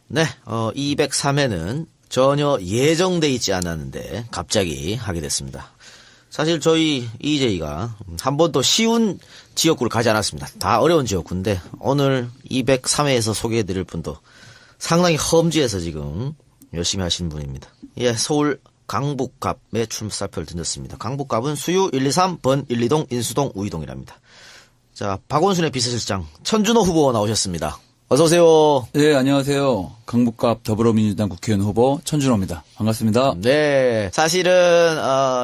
네, 203회는 전혀 예정돼 있지 않았는데 갑자기 하게 됐습니다. 사실 저희 EJ가 한 번도 쉬운 지역구를 가지 않았습니다. 다 어려운 지역구인데 오늘 203회에서 소개해드릴 분도 상당히 험지에서 지금 열심히 하시는 분입니다. 예, 서울 강북갑의 출마사표를 던졌습니다. 강북갑은 수유 123, 번 1, 2동, 인수동, 우이동이랍니다. 자, 박원순의 비서실장 천준호 후보 나오셨습니다. 어서오세요. 네, 안녕하세요. 강북갑 더불어민주당 국회의원 후보 천준호입니다. 반갑습니다. 네, 사실은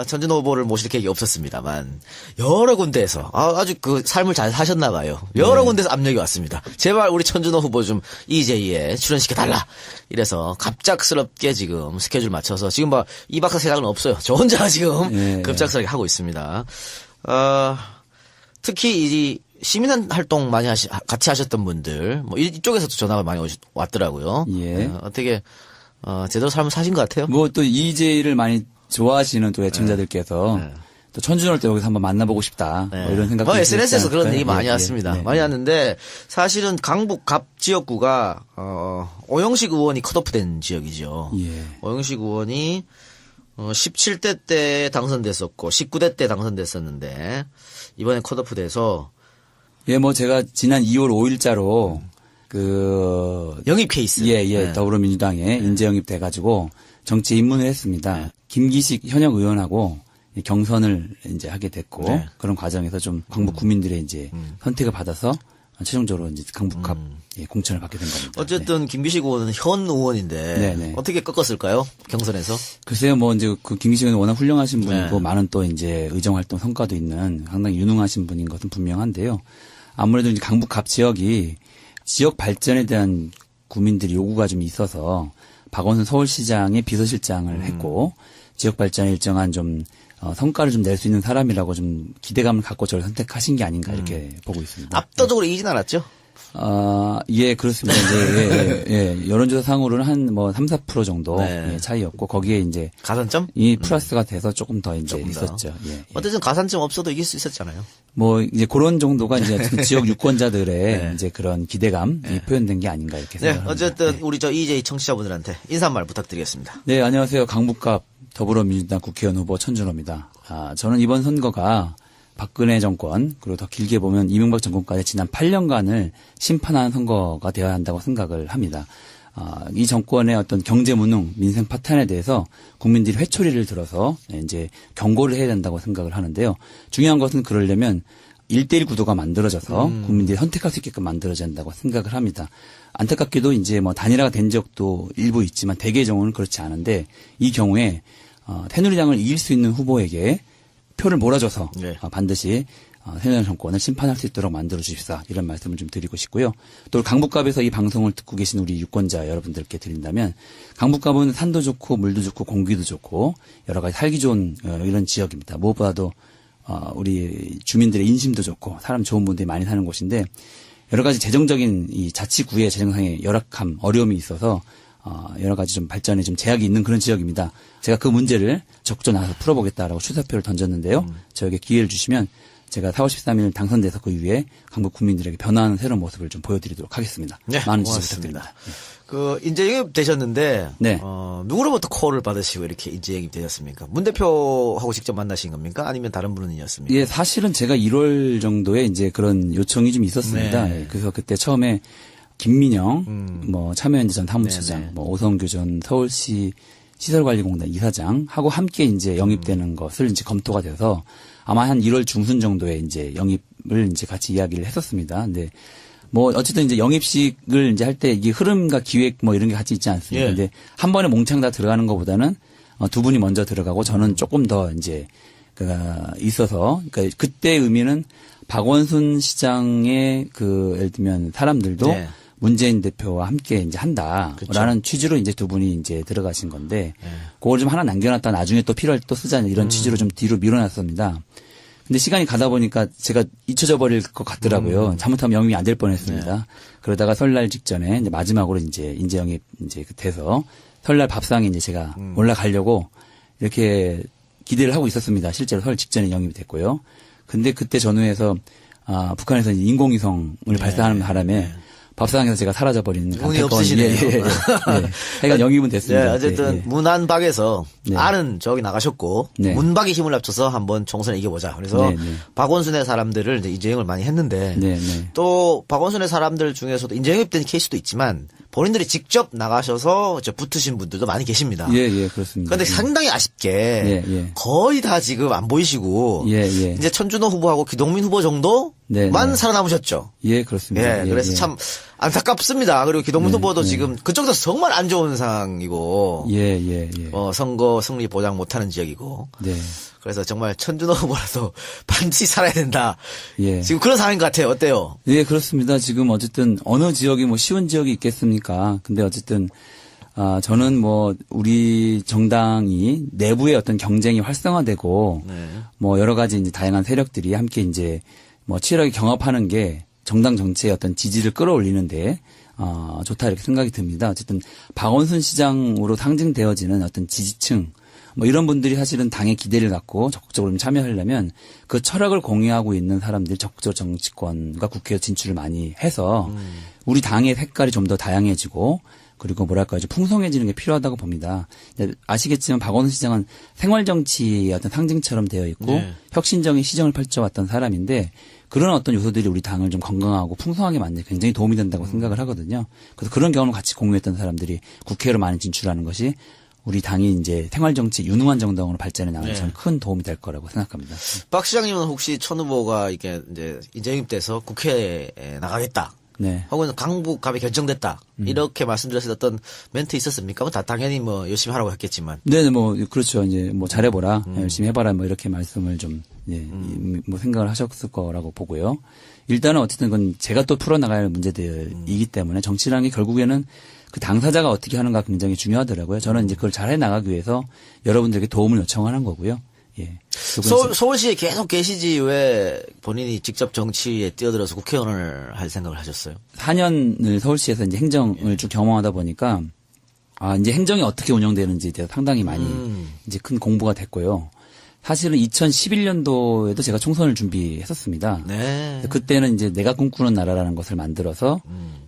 천준호 후보를 모실 계획이 없었습니다만 여러 군데에서 아주 그 삶을 잘 사셨나 봐요. 여러 군데서 압력이 왔습니다. 제발 우리 천준호 후보 좀 EJ에 출연시켜달라. 이래서 갑작스럽게 지금 스케줄 맞춰서 지금 막 2박 3일은 없어요. 저 혼자 지금 급작스럽게 하고 있습니다. 특히 이 시민활동 많이 같이 하셨던 분들, 뭐, 이쪽에서도 전화가 많이 왔더라고요. 예. 어떻게, 제대로 삶을 사신 것 같아요? 뭐 또 EJ를 많이 좋아하시는 또 애청자들께서 또 천준호를 또 여기서 한번 만나보고 싶다. 뭐 이런 생각도 SNS에서 그런 않을까요? 얘기 많이 왔습니다. 많이 왔는데, 사실은 강북 갑 지역구가, 오영식 의원이 컷오프된 지역이죠. 예. 오영식 의원이, 17대 때 당선됐었고, 19대 때 당선됐었는데, 이번에 컷오프 돼서, 예, 뭐 제가 지난 2월 5일자로 영입 케이스. 네. 더불어민주당에 인재 영입돼가지고 정치에 입문을 했습니다. 김기식 현역 의원하고 경선을 이제 하게 됐고 그런 과정에서 좀 강북 구민들의 이제 선택을 받아서 최종적으로 이제 강북갑 공천을 받게 된 겁니다. 어쨌든 김기식 의원은 현 의원인데 어떻게 꺾었을까요? 경선에서? 글쎄요, 뭐 이제 그 김기식 의원은 워낙 훌륭하신 분이고 많은 또 이제 의정 활동 성과도 있는 상당히 유능하신 분인 것은 분명한데요. 아무래도 이제 강북갑 지역이 지역 발전에 대한 구민들이 요구가 좀 있어서 박원순 서울시장의 비서실장을 했고 지역 발전에 일정한 좀 성과를 좀 낼 수 있는 사람이라고 좀 기대감을 갖고 저를 선택하신 게 아닌가 이렇게 보고 있습니다. 압도적으로 이기진 않았죠? 예, 그렇습니다. 이제, 여론조사상으로는 한 뭐 3, 4% 정도 차이였고, 거기에 이제. 가산점? 이 플러스가 돼서 조금 더 이제 있었죠. 예. 어쨌든 가산점 없어도 이길 수 있었잖아요. 뭐, 이제 그런 정도가 이제 지역 유권자들의 이제 그런 기대감이 표현된 게 아닌가 이렇게 생각합니다. 어쨌든 우리 저 EJ 청취자분들한테 인사 한 말 부탁드리겠습니다. 네, 안녕하세요. 강북갑 더불어민주당 국회의원 후보 천준호입니다. 저는 이번 선거가 박근혜 정권 그리고 더 길게 보면 이명박 정권까지 지난 8년간을 심판한 선거가 되어야 한다고 생각을 합니다. 이 정권의 어떤 경제 무능, 민생 파탄에 대해서 국민들이 회초리를 들어서 이제 경고를 해야 된다고 생각을 하는데요. 중요한 것은 그러려면 1대1 구도가 만들어져서 국민들이 선택할 수 있게끔 만들어져야 한다고 생각을 합니다. 안타깝게도 이제 뭐 단일화가 된 적도 일부 있지만 대개의 경우는 그렇지 않은데 이 경우에 새누리당을 이길 수 있는 후보에게 표를 몰아줘서 반드시 새누리당 정권을 심판할 수 있도록 만들어 주십사 이런 말씀을 좀 드리고 싶고요. 또 강북갑에서 이 방송을 듣고 계신 우리 유권자 여러분들께 드린다면 강북갑은 산도 좋고 물도 좋고 공기도 좋고 여러 가지 살기 좋은 이런 지역입니다. 무엇보다도 우리 주민들의 인심도 좋고 사람 좋은 분들이 많이 사는 곳인데 여러 가지 재정적인 이 자치구의 재정상의 열악함 어려움이 있어서 여러 가지 좀 발전에 좀 제약이 있는 그런 지역입니다. 제가 그 문제를 적극적으로 나가서 풀어보겠다라고 출사표를 던졌는데요. 저에게 기회를 주시면 제가 4월 13일 당선돼서 그 이후에 강북 국민들에게 변화하는 새로운 모습을 좀 보여드리도록 하겠습니다. 네, 많은 지지 부탁드립니다. 그 인재 영입 되셨는데 누구로부터 콜을 받으시고 이렇게 인재 영입 되셨습니까? 문 대표하고 직접 만나신 겁니까? 아니면 다른 분이었습니까? 예, 사실은 제가 1월 정도에 이제 그런 요청이 좀 있었습니다. 그래서 그때 처음에 김민영, 뭐 참여연대 전 사무처장, 뭐 오성규 전 서울시 시설관리공단 이사장 하고 함께 이제 영입되는 것을 이제 검토가 돼서 아마 한 1월 중순 정도에 이제 영입을 이제 같이 이야기를 했었습니다. 근데 뭐 어쨌든 이제 영입식을 이제 할 때 이게 흐름과 기획 뭐 이런 게 같이 있지 않습니까? 근데 한 번에 몽창 다 들어가는 것보다는 두 분이 먼저 들어가고 저는 조금 더 이제 있어서 그러니까 그때 의미는 박원순 시장의 그 예를 들면 사람들도 문재인 대표와 함께 이제 한다라는 취지로 이제 두 분이 이제 들어가신 건데 그걸 좀 하나 남겨놨다 나중에 또 필요할 때 또 쓰자 이런 취지로 좀 뒤로 밀어놨습니다. 근데 시간이 가다 보니까 제가 잊혀져 버릴 것 같더라고요. 잘못하면 영입이 안 될 뻔했습니다. 그러다가 설날 직전에 이제 마지막으로 이제 인재 영입 이제 돼서 설날 밥상에 이제 제가 올라가려고 이렇게 기대를 하고 있었습니다. 실제로 설 직전에 영입이 됐고요. 근데 그때 전후에서 북한에서 인공위성을 발사하는 바람에 밥상에서 제가 사라져버리는 운이 없으시네요. 하여간 영입은 됐습니다. 네, 어쨌든 예. 문안박에서 네. 안은 저기 나가셨고 네. 문박이 힘을 합쳐서 한번 총선에 이겨보자. 그래서 네, 네. 박원순의 사람들을 이제 인재영입을 많이 했는데 네, 네. 또 박원순의 사람들 중에서도 인재영입된 케이스도 있지만 본인들이 직접 나가셔서 붙으신 분들도 많이 계십니다. 예, 예, 그렇습니다. 그런데 상당히 아쉽게 예, 예. 거의 다 지금 안 보이시고 예, 예. 이제 천준호 후보하고 기동민 후보 정도만 네, 네. 살아남으셨죠. 예, 그렇습니다. 예, 그래서 예. 참 안타깝습니다. 그리고 기동민 네, 후보도 네. 지금 그쪽도 정말 안 좋은 상황이고 예, 예, 예. 선거 승리 보장 못하는 지역이고 네. 그래서 정말 천준호 후보라도 반드시 살아야 된다. 예. 지금 그런 상황인 것 같아요. 어때요? 예, 그렇습니다. 지금 어쨌든 어느 지역이 뭐 쉬운 지역이 있겠습니까? 근데 어쨌든 저는 뭐 우리 정당이 내부의 어떤 경쟁이 활성화되고 네. 뭐 여러 가지 이제 다양한 세력들이 함께 이제 뭐 치열하게 경합하는 게 정당 정치의 어떤 지지를 끌어올리는데 좋다 이렇게 생각이 듭니다. 어쨌든 박원순 시장으로 상징되어지는 어떤 지지층 뭐 이런 분들이 사실은 당의 기대를 갖고 적극적으로 좀 참여하려면 그 철학을 공유하고 있는 사람들이 적극적으로 정치권과 국회에 진출을 많이 해서 우리 당의 색깔이 좀 더 다양해지고 그리고 뭐랄까요, 좀 풍성해지는 게 필요하다고 봅니다. 아시겠지만 박원순 시장은 생활정치의 어떤 상징처럼 되어 있고 네. 혁신적인 시정을 펼쳐왔던 사람인데 그런 어떤 요소들이 우리 당을 좀 건강하고 풍성하게 만드는 데 굉장히 도움이 된다고 생각을 하거든요. 그래서 그런 경험을 같이 공유했던 사람들이 국회로 많이 진출하는 것이 우리 당이 이제 생활정치 유능한 정당으로 발전해 나가는 네. 큰 도움이 될 거라고 생각합니다. 박 시장님은 혹시 천 후보가 이게 이제 인재영입돼서 국회에 나가겠다. 네. 혹은 강북갑이 결정됐다. 이렇게 말씀드렸을 때 어떤 멘트 있었습니까? 다 당연히 뭐 열심히 하라고 했겠지만. 네, 뭐 그렇죠. 이제 뭐 잘해보라, 열심히 해봐라, 뭐 이렇게 말씀을 좀 뭐 생각을 하셨을 거라고 보고요. 일단은 어쨌든 그건 제가 또 풀어나갈 문제들이기 때문에 정치라는 게 결국에는 그 당사자가 어떻게 하는가 굉장히 중요하더라고요. 저는 이제 그걸 잘해 나가기 위해서 여러분들에게 도움을 요청하는 거고요. 예. 서울시에 계속 계시지 왜 본인이 직접 정치에 뛰어들어서 국회의원을 할 생각을 하셨어요? 4년을 서울시에서 이제 행정을 쭉 경험하다 보니까 이제 행정이 어떻게 운영되는지에 대해서 상당히 많이 이제 큰 공부가 됐고요. 사실은 2011년도에도 제가 총선을 준비했었습니다. 네. 그때는 이제 내가 꿈꾸는 나라라는 것을 만들어서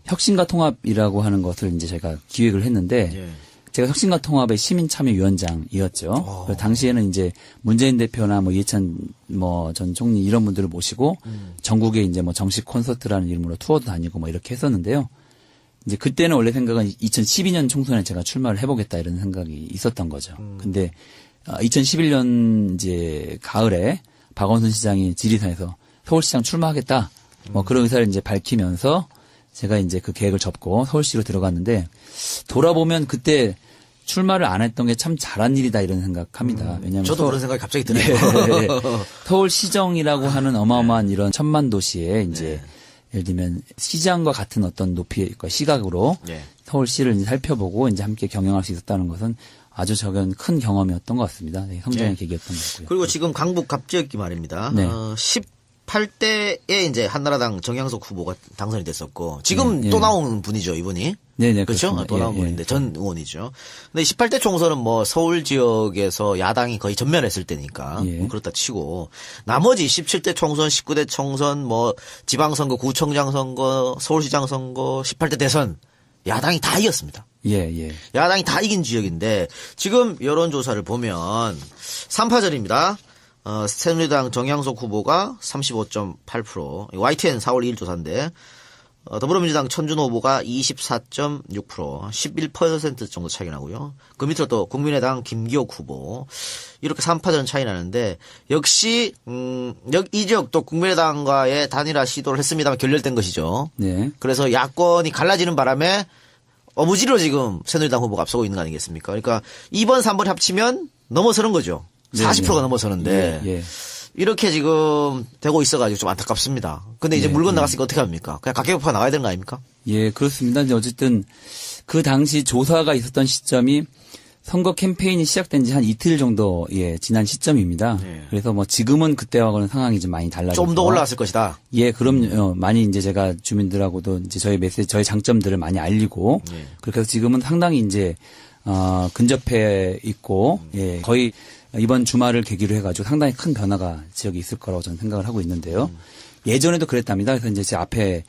혁신과 통합이라고 하는 것을 이제 제가 기획을 했는데 예. 제가 혁신과 통합의 시민참여위원장이었죠. 그래서 당시에는 이제 문재인 대표나 뭐 이해찬 뭐 전 총리 이런 분들을 모시고 전국에 이제 뭐 정식 콘서트라는 이름으로 투어도 다니고 뭐 이렇게 했었는데요. 이제 그때는 원래 생각은 2012년 총선에 제가 출마를 해보겠다 이런 생각이 있었던 거죠. 근데 2011년 이제 가을에 박원순 시장이 지리산에서 서울시장 출마하겠다 뭐 그런 의사를 이제 밝히면서 제가 이제 그 계획을 접고 서울시로 들어갔는데 돌아보면 그때 출마를 안 했던 게 참 잘한 일이다 이런 생각합니다. 왜냐하면 저도 그런 생각이 갑자기 드네요. 네. 서울시정이라고 하는 어마어마한 이런 천만 도시에 이제 예를 들면 시장과 같은 어떤 높이의 그러니까 시각으로 네. 서울시를 이제 살펴보고 이제 함께 경영할 수 있었다는 것은 아주 적은 큰 경험이었던 것 같습니다. 네, 성장의 네. 계기였던 것 같고요. 그리고 지금 강북 갑지역기 말입니다. 네. 18대에 이제 한나라당 정양석 후보가 당선이 됐었고 지금 네, 또 네. 나오는 분이죠, 이분이. 네네, 그렇죠? 그렇습니다. 또 나온 예, 예. 분인데 전 의원이죠. 근데 18대 총선은 뭐 서울 지역에서 야당이 거의 전멸했을 때니까 예. 뭐 그렇다 치고 나머지 17대 총선, 19대 총선, 뭐 지방선거, 구청장 선거, 서울시장 선거, 18대 대선 야당이 다 이겼습니다. 예, 예. 야당이 다 이긴 지역인데 지금 여론조사를 보면 3파전입니다. 새누리당 정양석 후보가 35.8%, YTN 4월 2일 조사인데 더불어민주당 천준호 후보가 24.6%, 11% 정도 차이가 나고요. 그 밑으로 또 국민의당 김기옥 후보 이렇게 3파전 차이 나는데 역시 이 지역도 국민의당과의 단일화 시도를 했습니다만 결렬된 것이죠. 네. 그래서 야권이 갈라지는 바람에 어부지로 지금 새누리당 후보가 앞서고 있는 거 아니겠습니까? 그러니까 2번, 3번 합치면 넘어서는 거죠. 40%가 넘어서는데 예, 예. 이렇게 지금 되고 있어가지고 좀 안타깝습니다. 근데 이제 네, 물건 나갔으니까 어떻게 합니까? 그냥 각계격파가 나가야 되는 거 아닙니까? 예, 그렇습니다. 이제 어쨌든 그 당시 조사가 있었던 시점이 선거 캠페인이 시작된 지 한 이틀 정도 지난 시점입니다. 네. 그래서 뭐 지금은 그때와는 상황이 좀 많이 달라졌고 좀 더 올라갔을 것이다. 예, 그럼요. 많이 이제 제가 주민들하고도 이제 저희 메시지, 저희 장점들을 많이 알리고 네. 그렇게 해서 지금은 상당히 이제 근접해 있고 예, 거의 이번 주말을 계기로 해가지고 상당히 큰 변화가 지역에 있을 거라고 저는 생각을 하고 있는데요. 예전에도 그랬답니다. 그래서 이제 제 앞에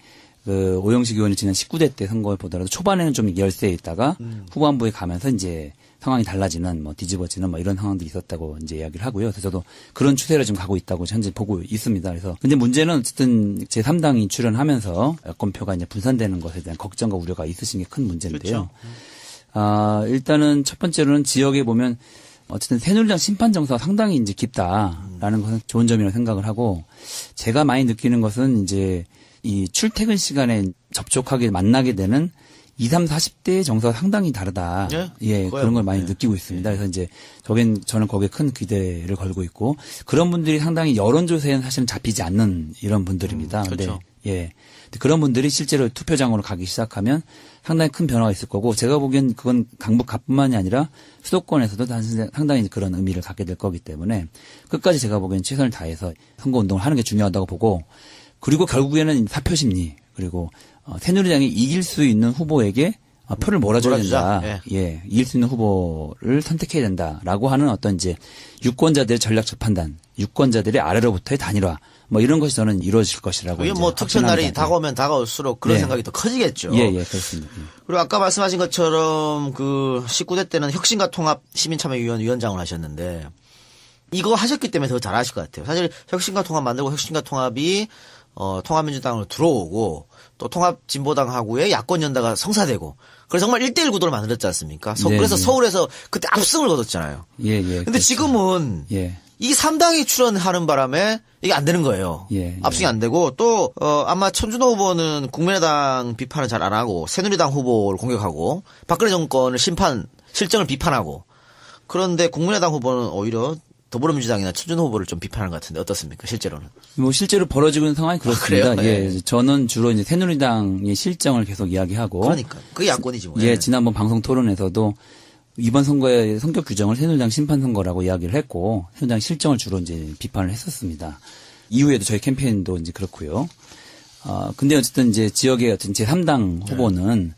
그 오영식 의원이 지난 19대 때 선거에 보더라도 초반에는 좀 열세에 있다가 후반부에 가면서 이제 상황이 달라지는 뭐 뒤집어지는 뭐 이런 상황도 있었다고 이제 이야기를 하고요. 그래서 저도 그런 추세를 좀 가고 있다고 현재 보고 있습니다. 그래서 근데 문제는 어쨌든 제3당이 출연하면서 여권표가 이제 분산되는 것에 대한 걱정과 우려가 있으신 게 큰 문제인데요. 그렇죠. 일단은 첫 번째로는 지역에 보면 어쨌든 새누리당 심판 정서가 상당히 이제 깊다라는 것은 좋은 점이라고 생각을 하고 제가 많이 느끼는 것은 이제 이 출퇴근 시간에 접촉하게 만나게 되는 20, 30대의 정서가 상당히 다르다. 예, 그런 걸 많이 느끼고 있습니다. 그래서 이제 저는 거기에 큰 기대를 걸고 있고 그런 분들이 상당히 여론조사에는 사실은 잡히지 않는 이런 분들입니다. 그렇죠. 예. 그런 분들이 실제로 투표장으로 가기 시작하면 상당히 큰 변화가 있을 거고 제가 보기엔 그건 강북갑뿐만이 아니라 수도권에서도 상당히 그런 의미를 갖게 될 거기 때문에 끝까지 제가 보기엔 최선을 다해서 선거운동을 하는 게 중요하다고 보고 그리고 결국에는 사표심리 그리고 새누리당이 이길 수 있는 후보에게 표를 몰아줘야 된다. 예, 이길 수 있는 후보를 선택해야 된다라고 하는 어떤 이제 유권자들의 전략적 판단, 유권자들의 아래로부터의 단일화, 뭐 이런 것이 저는 이루어질 것이라고. 이게 뭐 투표날이 다가오면 다가올수록 그런 생각이 더 커지겠죠. 예, 그렇습니다. 그리고 아까 말씀하신 것처럼 그 19대 때는 혁신과 통합 시민참여위원 위원장을 하셨는데 이거 하셨기 때문에 더 잘하실 것 같아요. 사실 혁신과 통합 만들고 혁신과 통합이 통합민주당으로 들어오고 또 통합진보당하고의 야권연대가 성사되고 그래서 정말 1대1 구도를 만들었지 않습니까? 그래서 서울에서 그때 압승을 거뒀잖아요. 예. 근데 그렇죠. 지금은 이 3당이 출연하는 바람에 이게 안 되는 거예요. 압승이 안 되고 또 아마 천준호 후보는 국민의당 비판을 잘 안 하고 새누리당 후보를 공격하고 박근혜 정권을 실정을 비판하고 그런데 국민의당 후보는 오히려 더불어민주당이나 천준호 후보를 좀 비판하는 것 같은데 어떻습니까? 실제로는? 뭐 실제로 벌어지고 있는 상황이 그렇습니다. 그래요? 예, 저는 주로 이제 새누리당의 실정을 계속 이야기하고. 그러니까 그게 야권이지 뭐. 예, 지난번 방송 토론에서도 이번 선거의 성격 규정을 새누리당 심판 선거라고 이야기를 했고 새누리당 실정을 주로 이제 비판을 했었습니다. 이후에도 저희 캠페인도 이제 그렇고요. 근데 어쨌든 이제 지역의 어떤 제3당 후보는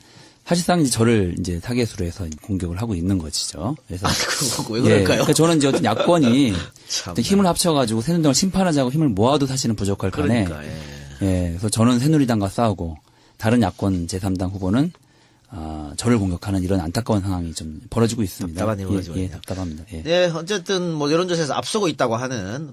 사실상 이제 저를 이제 타겟으로 해서 공격을 하고 있는 것이죠. 그래서 왜 그럴까요? 그러니까 저는 이제 어떤 야권이 참나. 힘을 합쳐가지고 새누리당을 심판하자고 힘을 모아도 사실은 부족할 판에. 그러니까, 그래서 저는 새누리당과 싸우고 다른 야권 제3당 후보는 저를 공격하는 이런 안타까운 상황이 좀 벌어지고 있습니다. 답답한 일이 벌어지고 예, 답답합니다. 예. 네, 어쨌든 뭐 여론조사에서 앞서고 있다고 하는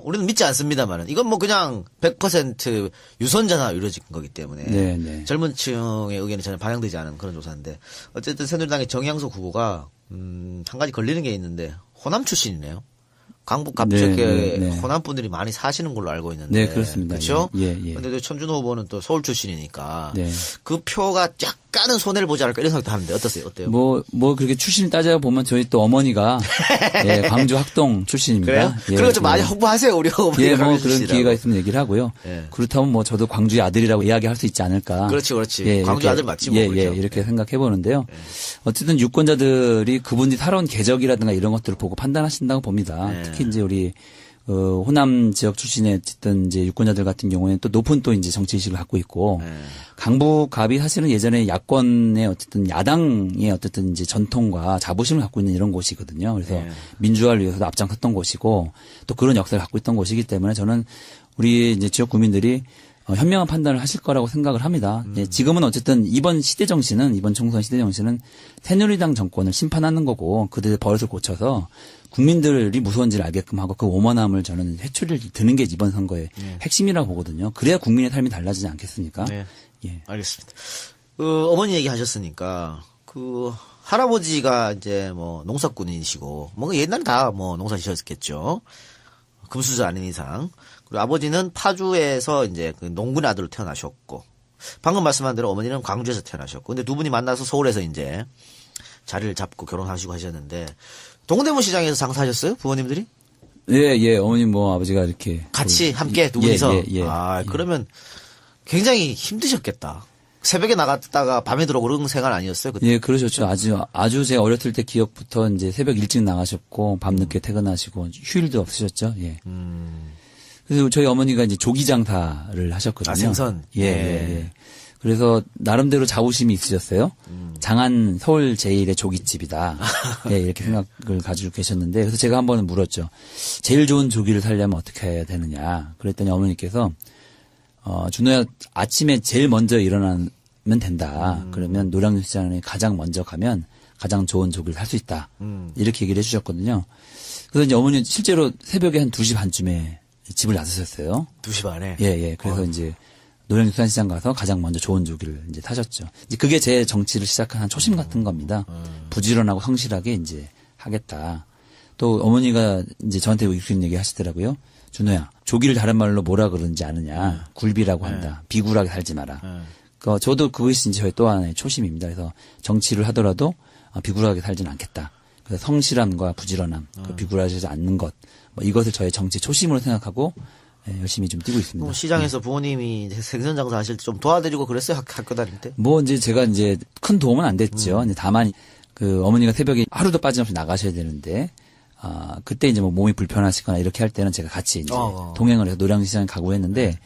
우리는 믿지 않습니다만은 이건 뭐 그냥 100% 유선전화 이루어진 거기 때문에 네. 젊은 층의 의견이 전혀 반영되지 않은 그런 조사인데 어쨌든 새누리당의 정양석 후보가 한 가지 걸리는 게 있는데 호남 출신이네요. 강북 갑쪽에 호남 분들이 많이 사시는 걸로 알고 있는데. 네, 그렇습니다. 그렇죠? 예. 근데 천준호 후보는 또 서울 출신이니까 네. 그 표가 약간은 손해를 보지 않을까 이런 생각도 하는데 어때요? 뭐 그렇게 출신을 따져보면 저희 또 어머니가 예, 광주 학동 출신입니다. 그래요? 예, 그리고 좀 많이 홍보하세요, 우리 어머니가. 예, 뭐 그런 기회가 있으면 얘기를 하고요. 예. 그렇다면 뭐 저도 광주의 아들이라고 이야기할 수 있지 않을까. 그렇지. 예, 광주 이렇게, 아들 맞지 뭐. 그렇죠? 이렇게 생각해 보는데요. 어쨌든 유권자들이 그분이 살아온 궤적이라든가 이런 것들을 보고 판단하신다고 봅니다. 특히 이제 우리 호남 지역 출신의 어쨌든 이제 유권자들 같은 경우에는 또 높은 또 이제 정치의식을 갖고 있고 강북갑이 사실은 예전에 야권의 어쨌든 야당의 어쨌든 이제 전통과 자부심을 갖고 있는 이런 곳이거든요. 그래서 민주화를 위해서도 앞장섰던 곳이고 또 그런 역사를 갖고 있던 곳이기 때문에 저는 우리 이제 지역 구민들이 현명한 판단을 하실 거라고 생각을 합니다. 예, 지금은 어쨌든 이번 총선 시대 정신은 새누리당 정권을 심판하는 거고 그들의 버릇을 고쳐서 국민들이 무서운지를 알게끔 하고 그 오만함을 저는 회초리를 드는 게 이번 선거의 핵심이라고 보거든요. 그래야 국민의 삶이 달라지지 않겠습니까? 네. 예. 알겠습니다. 어머니 얘기 하셨으니까 할아버지가 이제 뭐 농사꾼이시고 뭐 옛날에 다 뭐 농사 지셨겠죠. 금수저 아닌 이상. 그리고 아버지는 파주에서 이제 그 농군의 아들로 태어나셨고 방금 말씀한 대로 어머니는 광주에서 태어나셨고 근데 두 분이 만나서 서울에서 이제 자리를 잡고 결혼하시고 하셨는데 동대문 시장에서 장사하셨어요? 부모님들이? 예. 어머님 뭐 아버지가 이렇게 같이 함께 두 분이서 예. 그러면 굉장히 힘드셨겠다. 새벽에 나갔다가 밤에 들어오고 그런 생활 아니었어요? 그때? 예, 그러셨죠. 아주 제 어렸을 때 기억부터 이제 새벽 일찍 나가셨고 밤늦게 퇴근하시고 휴일도 없으셨죠. 예. 그래서 저희 어머니가 이제 조기 장사를 하셨거든요. 생선. 예. 그래서 나름대로 자부심이 있으셨어요. 장안 서울 제1의 조기집이다. 예, 이렇게 생각을 가지고 계셨는데 그래서 제가 한번 물었죠. 제일 좋은 조기를 살려면 어떻게 해야 되느냐. 그랬더니 어머니께서 준호야 아침에 제일 먼저 일어나면 된다. 그러면 노량진시장에 가장 먼저 가면 가장 좋은 조기를 살 수 있다. 이렇게 얘기를 해주셨거든요. 그래서 이제 어머니 실제로 새벽에 한 2시 반쯤에 집을 나서셨어요. 2시 반에? 예. 그래서 이제 노량진시장 가서 가장 먼저 좋은 조기를 이제 타셨죠. 이제 그게 제 정치를 시작한 초심 같은 겁니다. 부지런하고 성실하게 이제 하겠다. 또 어머니가 이제 저한테 이런 얘기 하시더라고요. 준호야, 조기를 다른 말로 뭐라 그러는지 아느냐. 굴비라고 한다. 비굴하게 살지 마라. 저도 그것이 이제 저의 또 하나의 초심입니다. 그래서 정치를 하더라도 비굴하게 살지는 않겠다. 그래서 성실함과 부지런함, 비굴하지 않는 것, 뭐 이것을 저의 정치 초심으로 생각하고 열심히 좀 뛰고 있습니다. 시장에서 부모님이 생선 장사 하실 때 좀 도와드리고 그랬어요? 학교 다닐 때? 뭐 이제 제가 이제 큰 도움은 안 됐죠. 이제 다만 그 어머니가 새벽에 하루도 빠짐없이 나가셔야 되는데 그때 이제 뭐 몸이 불편하시거나 이렇게 할 때는 제가 같이 이제 동행을 해서 노량진시장에 가고 했는데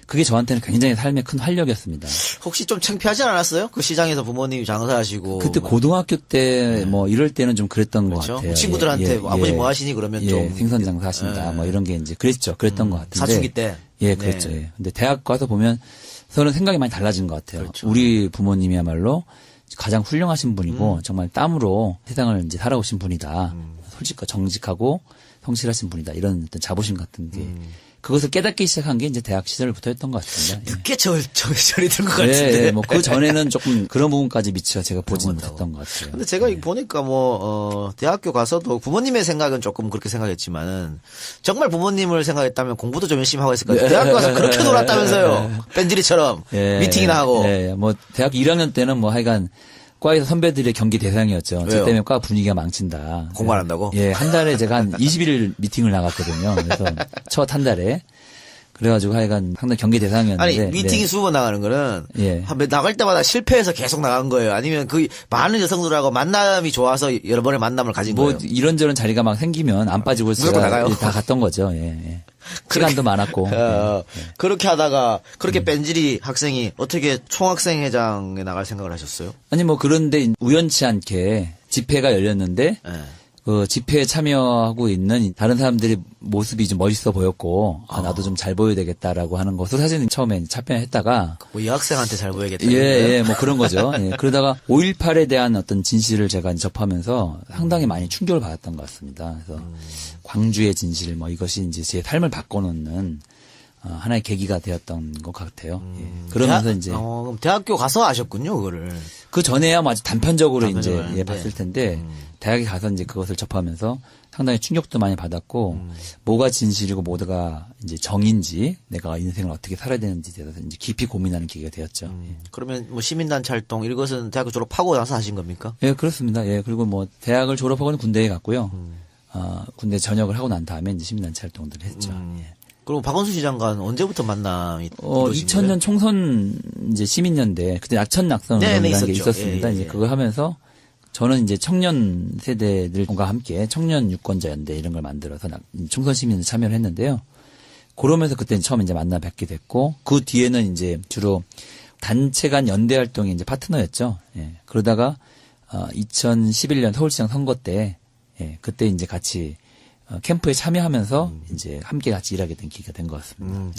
그게 저한테는 굉장히 삶의 큰 활력이었습니다. 혹시 좀 창피하지 않았어요? 그 시장에서 부모님이 장사하시고. 그때 고등학교 때 뭐 이럴 때는 좀 그랬던 그렇죠? 것 같아요. 친구들한테 아버지 뭐 하시니 그러면 좀. 생선 장사 하신다. 뭐 이런 게 이제 그랬던 것 같은데. 사춘기 때. 예, 그랬죠. 예. 근데 대학 가서 보면 저는 생각이 많이 달라진 것 같아요. 그렇죠. 우리 부모님이야말로 가장 훌륭하신 분이고 정말 땀으로 세상을 이제 살아오신 분이다. 솔직하고 정직하고 성실하신 분이다. 이런 어떤 자부심 같은 게 그것을 깨닫기 시작한 게 이제 대학 시절부터였던 것 같습니다. 늦게 절이 든 것 같은데. 네, 뭐 그 전에는 조금 그런 부분까지 미처 제가 보지는 못했던 것 같아요. 근데 제가 보니까 대학교 가서도 부모님의 생각은 조금 그렇게 생각했지만은 정말 부모님을 생각했다면 공부도 좀 열심히 하고 했을 거예요. 대학 가서 그렇게 놀았다면서요. 뺀질이처럼 미팅이나 하고. 뭐 대학 1학년 때는 뭐 하여간 과에서 선배들의 경기 대상이었죠. 왜요? 저 때문에 과 분위기가 망친다. 공부 안 한다고? 예, 한 달에 제가 한 20일 미팅을 나갔거든요. 그래서 첫 한 달에. 그래가지고 하여간 상당히 경기 대상이었는데. 아니, 미팅이 수업 나가는 거는 나갈 때마다 실패해서 계속 나간 거예요. 아니면 그 많은 여성들하고 만남이 좋아서 여러 번의 만남을 가진 거예요. 뭐 이런저런 자리가 막 생기면 안 빠지고 무조건 나가요? 다 갔던 거죠. 예. 시간도 많았고. 그렇게 하다가 그렇게 뺀질이 학생이 어떻게 총학생회장에 나갈 생각을 하셨어요? 아니 뭐 그런데 우연치 않게 집회가 열렸는데 그 집회에 참여하고 있는 다른 사람들의 모습이 좀 멋있어 보였고 나도 좀 잘 보여야 되겠다라고 하는 것을 사실은 처음에 참여했다가 이 학생한테 잘 보여야겠다. 뭐 그런 거죠. 그러다가 5.18에 대한 어떤 진실을 제가 접하면서 상당히 많이 충격을 받았던 것 같습니다. 그래서 광주의 진실 뭐 이것이 이제 제 삶을 바꿔놓는 하나의 계기가 되었던 것 같아요. 그러면서 이제 그럼 대학교 가서 아셨군요, 그거를. 그 전에야 뭐 아주 단편적으로 이제 봤을 텐데 대학에 가서 이제 그것을 접하면서 상당히 충격도 많이 받았고 뭐가 진실이고 뭐가 이제 정인지 내가 인생을 어떻게 살아야 되는지에 대해서 이제 깊이 고민하는 계기가 되었죠. 그러면 뭐 시민단체 활동 이것은 대학교 졸업하고 나서 하신 겁니까? 예, 그렇습니다. 예, 그리고 뭐 대학을 졸업하고는 군대에 갔고요. 군대 전역을 하고 난 다음에 이제 시민단체 활동들을 했죠. 예. 그리고 박원순 시장과는 언제부터 만남이 2000년 총선 이제 시민연대 그때 낙천 낙선이라는 게 있었습니다. 이제 그걸 하면서 저는 이제 청년 세대들과 함께 청년 유권자 연대 이런 걸 만들어서 총선 시민에 참여를 했는데요. 그러면서 그때 처음 이제 만나 뵙게 됐고 그 뒤에는 이제 주로 단체 간 연대 활동이 이제 파트너였죠. 예. 그러다가 2011년 서울시장 선거 때 그때 이제 같이 캠프에 참여하면서 이제 함께 같이 일하게 된 기회가 된 것 같습니다.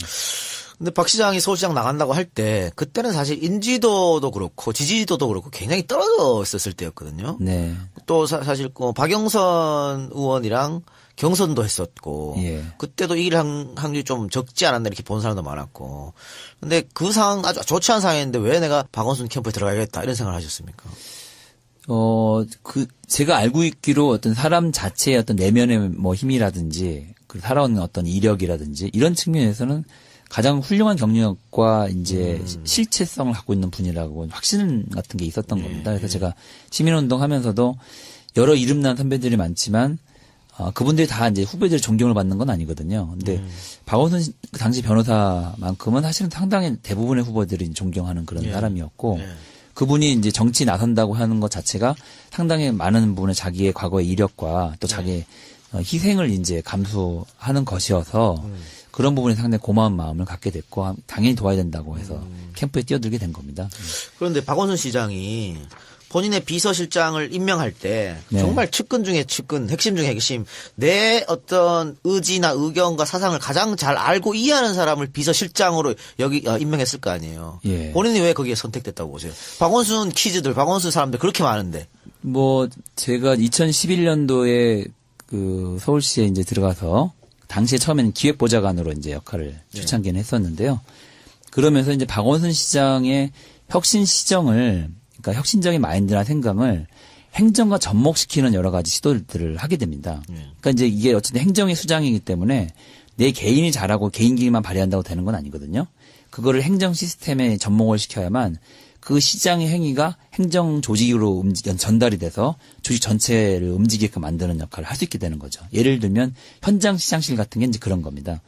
근데 박 시장이 서울시장 나간다고 할 때 그때는 사실 인지도도 그렇고 지지도도 그렇고 굉장히 떨어져 있었을 때였거든요. 네. 또 사실 박영선 의원이랑 경선도 했었고 그때도 이길 확률이 좀 적지 않았나 이렇게 본 사람도 많았고 근데 그 상황 아주 좋지 않은 상황인데 왜 내가 박원순 캠프에 들어가야겠다 이런 생각을 하셨습니까? 제가 알고 있기로 어떤 사람 자체의 어떤 내면의 뭐 힘이라든지 그 살아온 어떤 이력이라든지 이런 측면에서는 가장 훌륭한 경력과 이제 실체성을 갖고 있는 분이라고 확신 같은 게 있었던 겁니다. 그래서 제가 시민운동 하면서도 여러 이름난 선배들이 많지만 그분들이 다 이제 후배들의 존경을 받는 건 아니거든요. 근데 박원순 당시 변호사만큼은 사실은 상당히 대부분의 후보들이 존경하는 그런 사람이었고 그분이 이제 정치 나선다고 하는 것 자체가 상당히 많은 부분의 자기의 과거의 이력과 또 자기의 희생을 이제 감수하는 것이어서 그런 부분에 상당히 고마운 마음을 갖게 됐고 당연히 도와야 된다고 해서 캠프에 뛰어들게 된 겁니다. 그런데 박원순 시장이 본인의 비서실장을 임명할 때 네. 정말 측근 중에 측근, 핵심 중에 핵심, 내 어떤 의지나 의견과 사상을 가장 잘 알고 이해하는 사람을 비서실장으로 여기 임명했을 거 아니에요. 예. 본인이 왜 거기에 선택됐다고 보세요? 박원순 키즈들, 박원순 사람들 그렇게 많은데. 뭐 제가 2011년도에 그 서울시에 이제 들어가서 당시에 처음에는 기획보좌관으로 이제 역할을 초창기는 했었는데요. 그러면서 이제 박원순 시장의 혁신 시정을, 그러니까 혁신적인 마인드나 생각을 행정과 접목시키는 여러 가지 시도들을 하게 됩니다. 그러니까 이제 이게 어쨌든 행정의 수장이기 때문에 내 개인이 잘하고 개인기만 발휘한다고 되는 건 아니거든요. 그거를 행정 시스템에 접목을 시켜야만 그 시장의 행위가 행정 조직으로 전달이 돼서 조직 전체를 움직이게끔 만드는 역할을 할 수 있게 되는 거죠. 예를 들면 현장 시장실 같은 게 이제 그런 겁니다.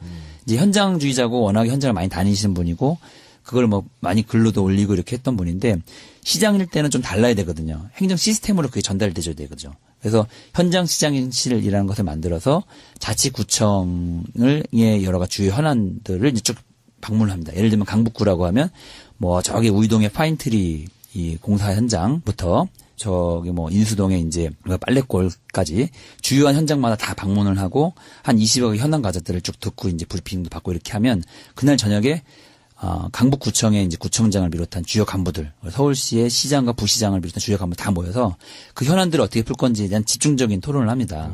이제 현장주의자고 워낙에 현장을 많이 다니시는 분이고 그걸 뭐 많이 글로도 올리고 이렇게 했던 분인데 시장일 때는 좀 달라야 되거든요. 행정 시스템으로 그게 전달돼줘야 되거든요. 그래서 현장 시장실이라는 것을 만들어서 자치구청의 여러 가지 주요 현안들을 이제 쭉 방문을 합니다. 예를 들면 강북구라고 하면 뭐 저기 우이동의 파인트리 이 공사 현장부터 저기 뭐 인수동의 이제 빨래골까지 주요한 현장마다 다 방문을 하고 한 20억의 현안 가족들을 쭉 듣고 이제 브리핑도 받고 이렇게 하면 그날 저녁에 강북구청의 이제 구청장을 비롯한 주요 간부들, 서울시의 시장과 부시장을 비롯한 주요 간부 다 모여서 그 현안들을 어떻게 풀 건지에 대한 집중적인 토론을 합니다.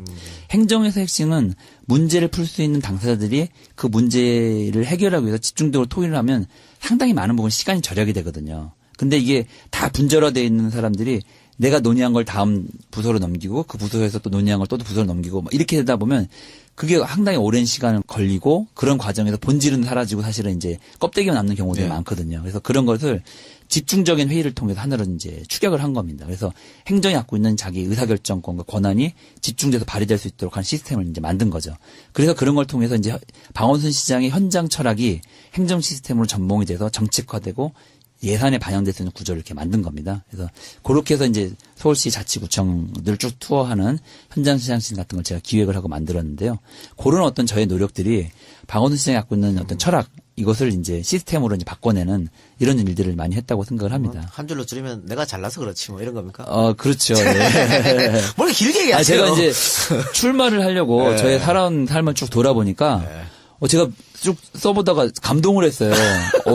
행정에서 핵심은 문제를 풀 수 있는 당사자들이 그 문제를 해결하기 위해서 집중적으로 토의를 하면 상당히 많은 부분 시간이 절약이 되거든요. 근데 이게 다 분절화되어 있는 사람들이 내가 논의한 걸 다음 부서로 넘기고 그 부서에서 또 논의한 걸 또 부서로 넘기고 막 이렇게 되다 보면 그게 상당히 오랜 시간을 걸리고 그런 과정에서 본질은 사라지고 사실은 이제 껍데기만 남는 경우들이 많거든요. 그래서 그런 것을 집중적인 회의를 통해서 하나로 이제 추격을 한 겁니다. 그래서 행정이 갖고 있는 자기 의사결정권과 권한이 집중돼서 발휘될 수 있도록 한 시스템을 이제 만든 거죠. 그래서 그런 걸 통해서 이제 박원순 시장의 현장 철학이 행정 시스템으로 전봉이 돼서 정책화되고 예산에 반영될 수 있는 구조를 이렇게 만든 겁니다. 그래서 그렇게 해서 이제 서울시 자치구청들을 쭉 투어하는 현장 시장실 같은 걸 제가 기획을 하고 만들었는데요. 그런 어떤 저의 노력들이 박원순 시장이 갖고 있는 어떤 철학 이것을 이제 시스템으로 이제 바꿔내는 이런 일들을 많이 했다고 생각을 합니다. 한 줄로 줄이면 내가 잘나서 그렇지 뭐 이런 겁니까? 그렇죠. 네. 뭘 길게 얘기하세요? 제가 이제 출마를 하려고 저의 살아온 삶을 쭉 돌아보니까 제가 쭉 써보다가 감동을 했어요.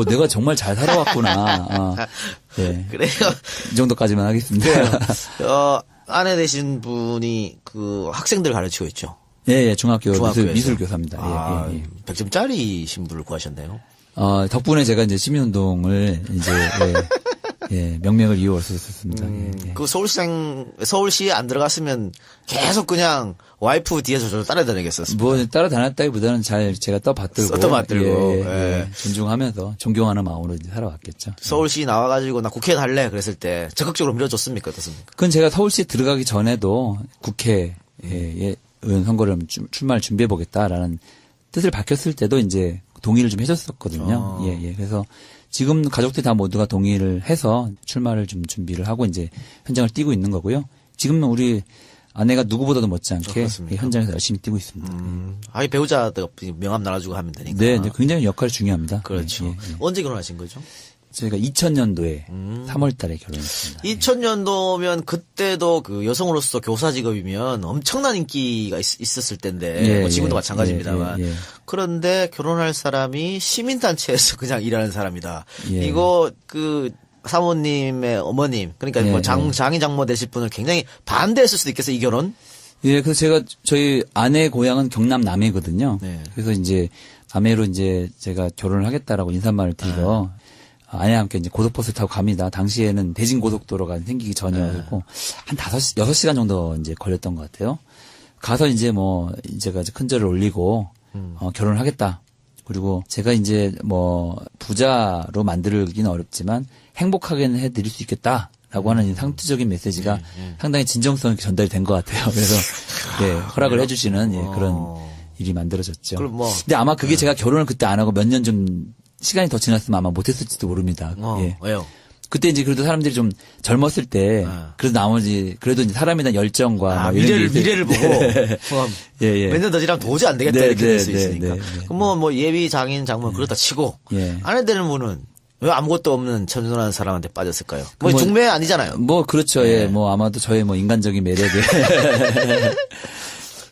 내가 정말 잘 살아왔구나. 네. 그래요. 이 정도까지만 하겠습니다. 아내 되신 분이 그 학생들 가르치고 있죠. 예, 중학교 미술 교사입니다. 예. 100점짜리 신부를 구하셨네요. 덕분에 제가 이제 시민운동을 이제 명맥을 이어올 수 있었습니다. 그 서울시에 안 들어갔으면 계속 그냥 와이프 뒤에서 저를 따라다니겠었습니다. 뭐 따라다녔다기보다는 제가 떠받들고 존중하면서 존경하는 마음으로 이제 살아왔겠죠. 서울시 나와가지고 나 국회의원 할래 그랬을 때 적극적으로 밀어줬습니까? 어떻습니까? 그건 제가 서울시에 들어가기 전에도 국회 의원 선거를 출마를 준비해보겠다라는 뜻을 밝혔을 때도 이제 동의를 좀 해줬었거든요. 그래서 지금 가족들 다 모두가 동의를 해서 출마를 좀 준비를 하고 이제 현장을 뛰고 있는 거고요. 지금은 우리 아내가 누구보다도 못지않게 현장에서 열심히 뛰고 있습니다. 아이 배우자들 명함 나눠주고 하면 되니까. 네, 굉장히 역할이 중요합니다. 그렇죠. 언제 결혼하신 거죠? 저희가 2000년도에 3월 달에 결혼했습니다. 2000년도면 그때도 그 여성으로서 교사 직업이면 엄청난 인기가 있었을 때인데 뭐 지금도 마찬가지입니다만 그런데 결혼할 사람이 시민단체에서 그냥 일하는 사람이다. 이거 그 사모님의 어머님 그러니까 뭐 장인 장모 되실 분을 굉장히 반대했을 수도 있겠어요, 이 결혼? 예, 그래서 저희 아내 고향은 경남 남해거든요. 그래서 이제 남해로 이제 제가 결혼을 하겠다라고 인사말을 드리고 아내와 함께 이제 고속버스 타고 갑니다. 당시에는 대진고속도로가 생기기 전이었고 한 6시간 정도 이제 걸렸던 것 같아요. 가서 이제 뭐 제가 큰절을 올리고 결혼을 하겠다. 그리고 제가 이제 뭐 부자로 만들기는 어렵지만 행복하게는 해드릴 수 있겠다라고 하는 상투적인 메시지가 상당히 진정성 있게 전달이 된 것 같아요. 그래서 허락을 해주시는 그런 일이 만들어졌죠. 근데 아마 그게 제가 결혼을 그때 안 하고 몇 년 좀 시간이 더 지났으면 아마 못했을지도 모릅니다. 왜요? 그때 이제 그래도 사람들이 좀 젊었을 때, 그래도 나머지, 그래도 이제 사람에 대한 열정과. 미래를 보고. 몇 년 더 지나면 도저히 안 되겠다. 이렇게 될 수 있으니까. 그럼 뭐 예비 장인 장모 그렇다 치고. 아내 되는 분은 왜 아무것도 없는 천준환 사람한테 빠졌을까요? 뭐 뭐, 중매 아니잖아요. 뭐 그렇죠. 네. 예. 뭐 아마도 저의 뭐 인간적인 매력에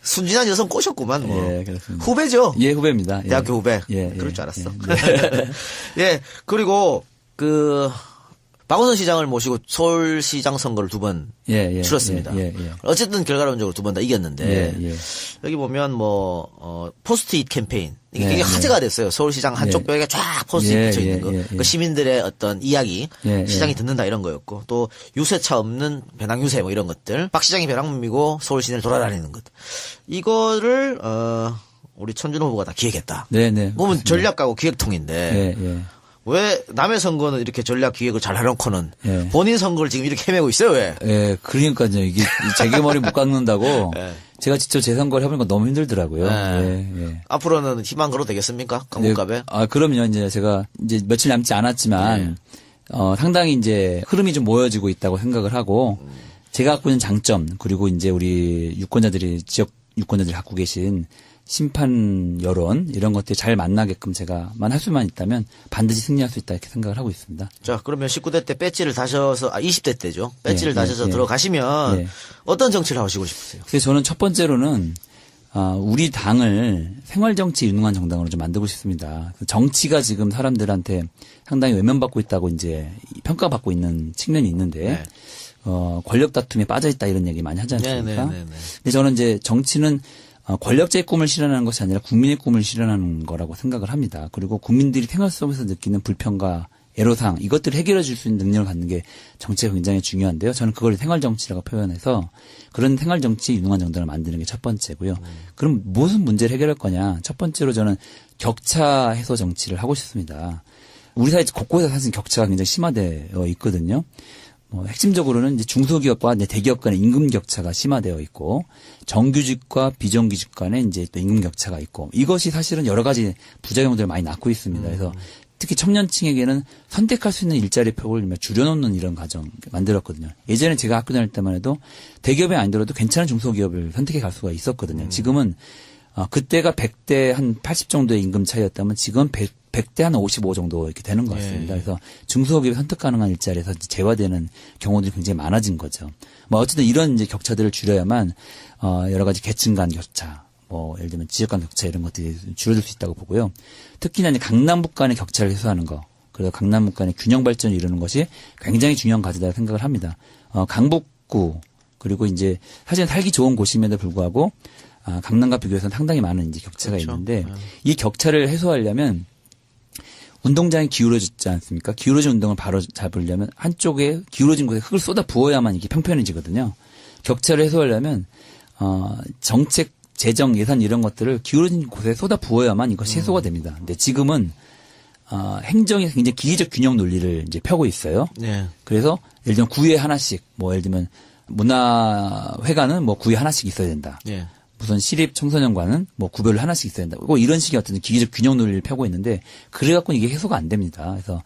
순진한 여성 꼬셨구만 뭐. 예, 그렇습니다. 후배죠. 예, 후배입니다. 예. 대학교 후배. 예, 그럴 예, 줄 알았어. 예. 예. 그리고 박원순 시장을 모시고 서울시장 선거를 2번 예, 예, 치렀습니다. 예, 예, 예. 어쨌든 결과론적으로 2번 다 이겼는데 예, 예. 여기 보면 뭐 포스트잇 캠페인 이게 예, 되게 예. 화제가 됐어요. 서울시장 한쪽 예. 벽에 쫙 포스트잇 예, 붙여 있는 예, 거. 예, 예. 그 시민들의 어떤 이야기, 예, 시장이 예. 듣는다 이런 거였고 또 유세차 없는 배낭 유세 뭐 이런 것들. 박 시장이 배낭 밀고 서울 시내를 돌아다니는 것. 이거를 우리 천준호 후보가 다 기획했다. 네, 네. 보면 전략가고 기획통인데 예, 예. 왜 남의 선거는 이렇게 전략 기획을 잘 해놓고는 예. 본인 선거를 지금 이렇게 헤매고 있어요 왜? 예, 그러니까요. 이게 제게 머리 못 깎는다고 예. 제가 직접 제 선거를 해보니까 너무 힘들더라고요. 예. 예, 예. 앞으로는 희망 걸어도 되겠습니까? 강북갑에? 아, 그럼요. 이제 제가 이제 며칠 남지 않았지만, 상당히 이제 흐름이 좀 모여지고 있다고 생각을 하고, 제가 갖고 있는 장점, 그리고 이제 우리 유권자들이, 지역 유권자들이 갖고 계신 심판 여론, 이런 것들이 잘 만나게끔 제가만 할 수만 있다면 반드시 승리할 수 있다 이렇게 생각을 하고 있습니다. 자, 그러면 19대 때 배지를 다셔서, 20대 때죠. 배지를 예, 다셔서 예, 들어가시면 예. 어떤 정치를 하시고 싶으세요? 그래서 저는 첫 번째로는 우리 당을 생활정치 유능한 정당으로 좀 만들고 싶습니다. 정치가 지금 사람들한테 상당히 외면받고 있다고 이제 평가받고 있는 측면이 있는데, 네. 권력 다툼에 빠져있다 이런 얘기 많이 하지 않습니까? 네. 근데 저는 이제 정치는 권력자의 꿈을 실현하는 것이 아니라 국민의 꿈을 실현하는 거라고 생각을 합니다. 그리고 국민들이 생활 속에서 느끼는 불평과 애로사항 이것들을 해결해 줄 수 있는 능력을 갖는 게 정치가 굉장히 중요한데요. 저는 그걸 생활정치라고 표현해서 그런 생활정치 유능한 정당을 만드는 게 첫 번째고요. 그럼 무슨 문제를 해결할 거냐. 첫 번째로 저는 격차 해소 정치를 하고 싶습니다. 우리 사회 곳곳에 사실 격차가 굉장히 심화되어 있거든요. 핵심적으로는 이제 중소기업과 이제 대기업 간의 임금 격차가 심화되어 있고 정규직과 비정규직 간에 이제 또 임금 격차가 있고 이것이 사실은 여러 가지 부작용들을 많이 낳고 있습니다. 그래서 특히 청년층에게는 선택할 수 있는 일자리 폭을 줄여놓는 이런 과정 만들었거든요. 예전에 제가 학교 다닐 때만 해도 대기업이 아니더라도 괜찮은 중소기업을 선택해 갈 수가 있었거든요. 지금은 그때가 100대 한 80 정도의 임금 차이였다면 지금 100대 한 55 정도 이렇게 되는 것 같습니다. 그래서 중소기업이 선택 가능한 일자리에서 재화되는 경우들이 굉장히 많아진 거죠. 어쨌든 이런 이제 격차들을 줄여야만 여러 가지 계층 간 격차, 예를 들면 지역 간 격차 이런 것들이 줄어들 수 있다고 보고요. 특히나 이제 강남북 간의 격차를 해소하는 거, 그래서 강남북 간의 균형 발전을 이루는 것이 굉장히 중요한 과제라고 생각을 합니다. 강북구 그리고 이제 사실 살기 좋은 곳임에도 불구하고 강남과 비교해서는 상당히 많은 이제 격차가 그렇죠. 있는데 이 격차를 해소하려면 운동장이 기울어지지 않습니까? 기울어진 운동을 바로 잡으려면 한쪽에 기울어진 곳에 흙을 쏟아 부어야만 이게 평평해지거든요. 격차를 해소하려면 정책, 재정, 예산 이런 것들을 기울어진 곳에 쏟아 부어야만 이것이 해소가 됩니다. 근데 지금은 행정이 굉장히 기계적 균형 논리를 이제 펴고 있어요. 네. 그래서 예를 들면 구에 하나씩, 예를 들면 문화회관은 구에 하나씩 있어야 된다. 네. 무슨 시립 청소년관은 구별을 하나씩 있어야 된다. 이런 식의 어떤 기계적 균형 논리를 펴고 있는데 그래갖고 이게 해소가 안 됩니다. 그래서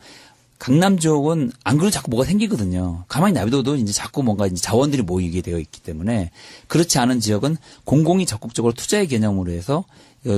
강남 지역은 안 그래도 자꾸 뭐가 생기거든요. 가만히 놔둬도 이제 자꾸 뭔가 이제 자원들이 모이게 되어 있기 때문에 그렇지 않은 지역은 공공이 적극적으로 투자의 개념으로 해서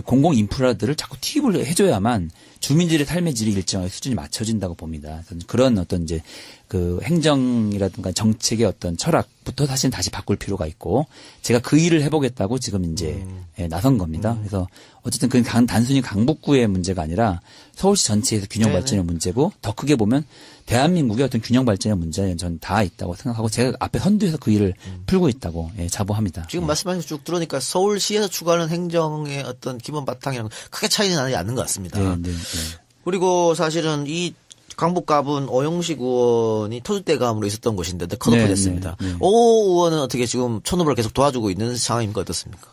공공 인프라들을 자꾸 투입을 해줘야만 주민들의 삶의 질이 일정하게 수준이 맞춰진다고 봅니다. 그런 어떤 이제 그 행정이라든가 정책의 어떤 철학부터 사실 다시 바꿀 필요가 있고 제가 그 일을 해보겠다고 지금 이제 나선 겁니다. 그래서 어쨌든 그건 단순히 강북구의 문제가 아니라 서울시 전체에서 균형 발전의 문제고 더 크게 보면 대한민국의 어떤 균형 발전의 문제는 전 다 있다고 생각하고 제가 앞에 선두에서 그 일을 풀고 있다고 자부합니다. 지금 말씀하신 쭉 들으니까 서울시에서 추구하는 행정의 어떤 기본 바탕이랑 크게 차이는 나지 않는 것 같습니다. 네. 그리고 사실은 이 강북갑은 오영식 의원이 터줏대감으로 있었던 곳인데 컷오프 됐습니다. 오 의원은 어떻게 지금 천 후보를 계속 도와주고 있는 상황입니까? 어떻습니까?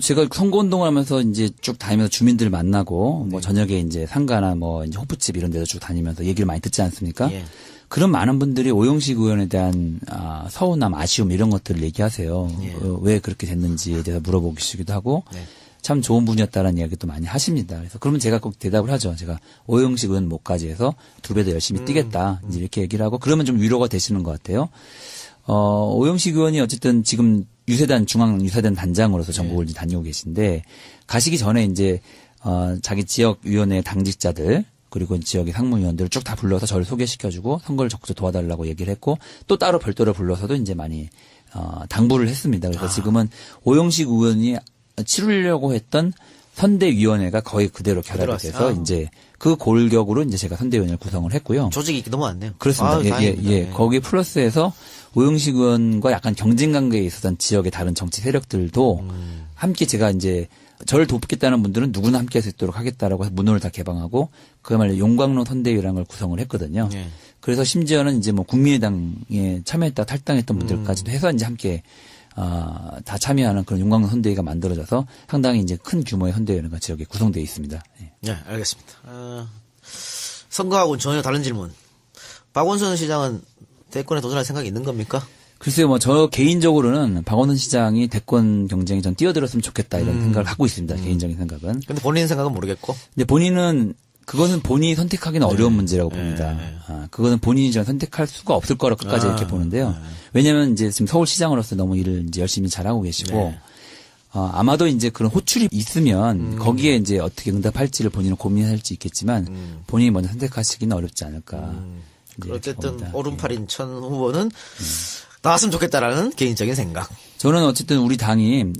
제가 선거운동을 하면서 이제 쭉 다니면서 주민들을 만나고, 저녁에 이제 상가나 이제 호프집 이런 데도 쭉 다니면서 얘기를 많이 듣지 않습니까? 예. 그런 많은 분들이 오영식 의원에 대한 서운함, 아쉬움 이런 것들을 얘기하세요. 예. 왜 그렇게 됐는지에 대해서 물어보시기도 하고, 네. 참 좋은 분이었다라는 이야기도 많이 하십니다. 그래서 그러면 제가 꼭 대답을 하죠. 제가 오영식 의원 못까지 해서 2배 더 열심히 뛰겠다. 이제 이렇게 얘기를 하고, 그러면 좀 위로가 되시는 것 같아요. 오영식 의원이 어쨌든 지금 중앙 유세단 단장으로서 전국을 다니고 계신데 가시기 전에 이제 자기 지역 위원회 당직자들 그리고 지역의 상무위원들을 쭉 다 불러서 저를 소개시켜주고 선거를 적극 도와달라고 얘기를 했고 또 따로 별도로 불러서도 이제 많이 당부를 했습니다. 그래서 지금은 오영식 의원이 치르려고 했던 선대위원회가 거의 그대로 결합이 돼서 이제 그 골격으로 이제 제가 선대위원회를 구성을 했고요. 조직이 넘어왔네요. 그렇습니다. 예. 거기에 플러스해서 오영식 의원과 약간 경쟁 관계에 있었던 지역의 다른 정치 세력들도 함께 제가 이제 저를 돕겠다는 분들은 누구나 함께 할 수 있도록 하겠다라고 해서 문호를 다 개방하고 그야말로 용광로 선대위라는 걸 구성을 했거든요. 예. 그래서 심지어는 이제 뭐 국민의당에 참여했다 탈당했던 분들까지도 해서 이제 함께 다 참여하는 그런 용광로 선대위가 만들어져서 상당히 이제 큰 규모의 선대위원회가 지역에 구성되어 있습니다. 예. 네, 알겠습니다. 선거하고는 전혀 다른 질문. 박원순 시장은 대권에 도전할 생각이 있는 겁니까? 글쎄요, 뭐, 저 개인적으로는 박원순 시장이 대권 경쟁에 전 뛰어들었으면 좋겠다 이런 생각을 하고 있습니다. 개인적인 생각은. 근데 본인 생각은 모르겠고. 근데 그거는 본인이 선택하기는 어려운 문제라고 봅니다. 그거는 본인이 전 선택할 수가 없을 거라 끝까지 이렇게 보는데요. 왜냐면 이제 지금 서울시장으로서 너무 일을 이제 열심히 잘하고 계시고, 아마도 이제 그런 호출이 있으면 거기에 이제 어떻게 응답할지를 본인은 고민할지 있겠지만 본인이 먼저 선택하시기는 어렵지 않을까. 어쨌든 오른팔인 천 후보는 나왔으면 좋겠다라는 개인적인 생각. 저는 어쨌든 우리 당이